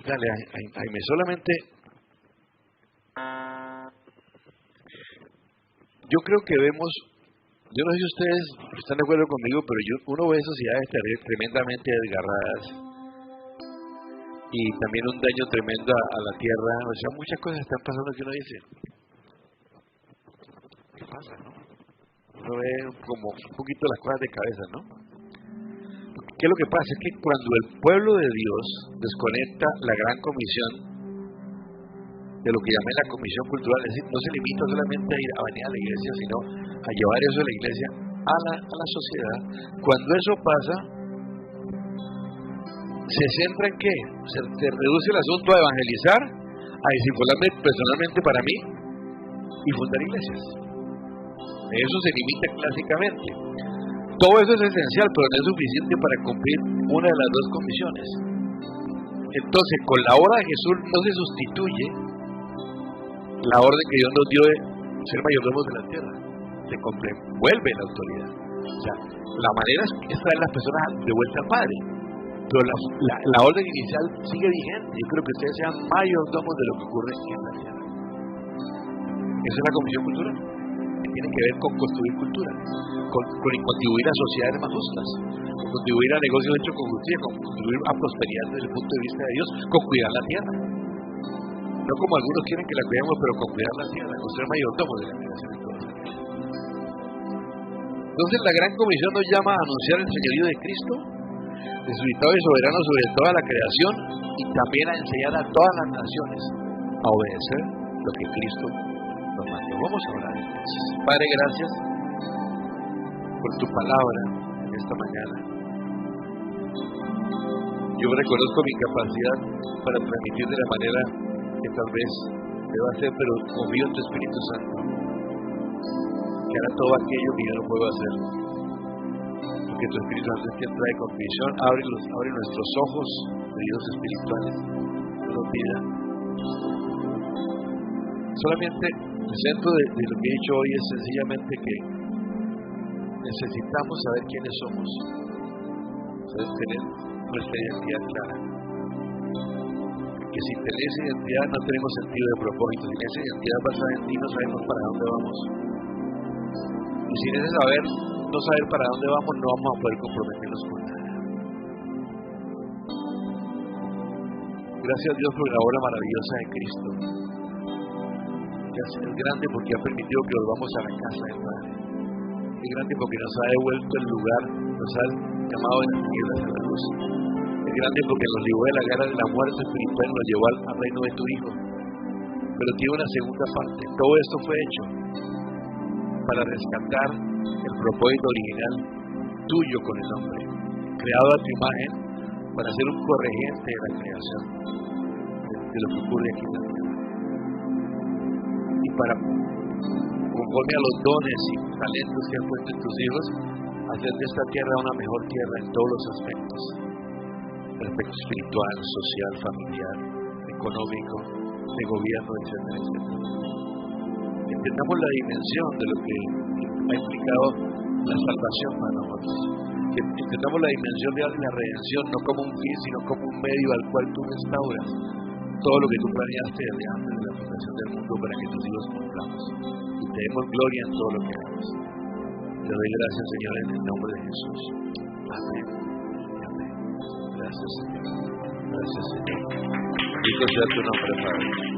Dale, Jaime, solamente. Yo creo que vemos. Yo no sé si ustedes están de acuerdo conmigo, pero uno ve sociedades tremendamente desgarradas y también un daño tremendo a la tierra. O sea, muchas cosas están pasando que uno dice, ¿qué pasa, no? Uno ve como un poquito las cosas de cabeza, ¿no? ¿Qué es lo que pasa? Es que cuando el pueblo de Dios desconecta la gran comisión de lo que llamé la comisión cultural, es decir, no se limita solamente a ir a venir a la iglesia, sino a llevar eso de la iglesia a la sociedad. Cuando eso pasa, ¿se centra en qué? Se reduce el asunto a evangelizar, a discipularme personalmente para mí y fundar iglesias. Eso se limita clásicamente. Todo eso es esencial, pero no es suficiente para cumplir una de las dos comisiones. Entonces, con la obra de Jesús no se sustituye la orden que Dios nos dio de ser mayordomos de la tierra. Se vuelve la autoridad. O sea, la manera es traer a las personas de vuelta al Padre. Pero la orden inicial sigue vigente. Yo creo que ustedes sean mayordomos de lo que ocurre en la tierra. Esa es la comisión cultural, que tiene que ver con construir cultura, con contribuir a sociedades más justas, con contribuir a negocios hechos con justicia, con contribuir a prosperidad desde el punto de vista de Dios, con cuidar la tierra. No como algunos quieren que la cuidemos, pero con cuidar la tierra, con ser mayordomos de la creación de todos. Entonces la gran comisión nos llama a anunciar el señorío de Cristo, resucitado y soberano sobre toda la creación, y también a enseñar a todas las naciones a obedecer lo que Cristo nos mandó. Vamos a orar entonces. Padre, gracias por tu palabra en esta mañana. Yo reconozco mi capacidad para transmitir de la manera que tal vez deba hacer, pero confío en tu Espíritu Santo, que hará todo aquello que yo no puedo hacer. Porque tu Espíritu Santo es quien trae convicción, abre nuestros ojos, oídos espirituales, nos vida. Solamente el centro de lo que he dicho hoy es sencillamente que necesitamos saber quiénes somos, tener nuestra identidad clara. Que sin tener esa identidad no tenemos sentido de propósito. Sin esa identidad basada en ti no sabemos para dónde vamos. Y sin ese no saber para dónde vamos, no vamos a poder comprometernos con nada. Gracias a Dios por la obra maravillosa de Cristo. Gracias, es grande porque ha permitido que volvamos a la casa del Padre. Es grande porque nos ha devuelto el lugar, nos ha llamado de las tinieblas a la luz. Es grande porque nos libró de la guerra de la muerte espiritual y nos llevó al reino de tu Hijo. Pero tiene una segunda parte. Todo esto fue hecho para rescatar el propósito original tuyo con el hombre, creado a tu imagen, para ser un corregente de la creación, de lo que ocurre aquí en la tierra. Y para, conforme a los dones y talentos que han puesto en tus hijos, hacer de esta tierra una mejor tierra en todos los aspectos. El aspecto espiritual, social, familiar, económico, de gobierno, etcétera, etcétera. Entendamos la dimensión de lo que ha implicado la salvación para nosotros. Entendamos la dimensión de la redención, no como un fin, sino como un medio al cual tú restauras todo lo que tú planeaste desde antes de la fundación del mundo para que tus hijos cumplamos. Y te demos gloria en todo lo que hagamos. Te doy gracias, Señor, en el nombre de Jesús. Amén. Amén. Gracias, Señor. Gracias, Señor. Bendito sea tu nombre, Padre.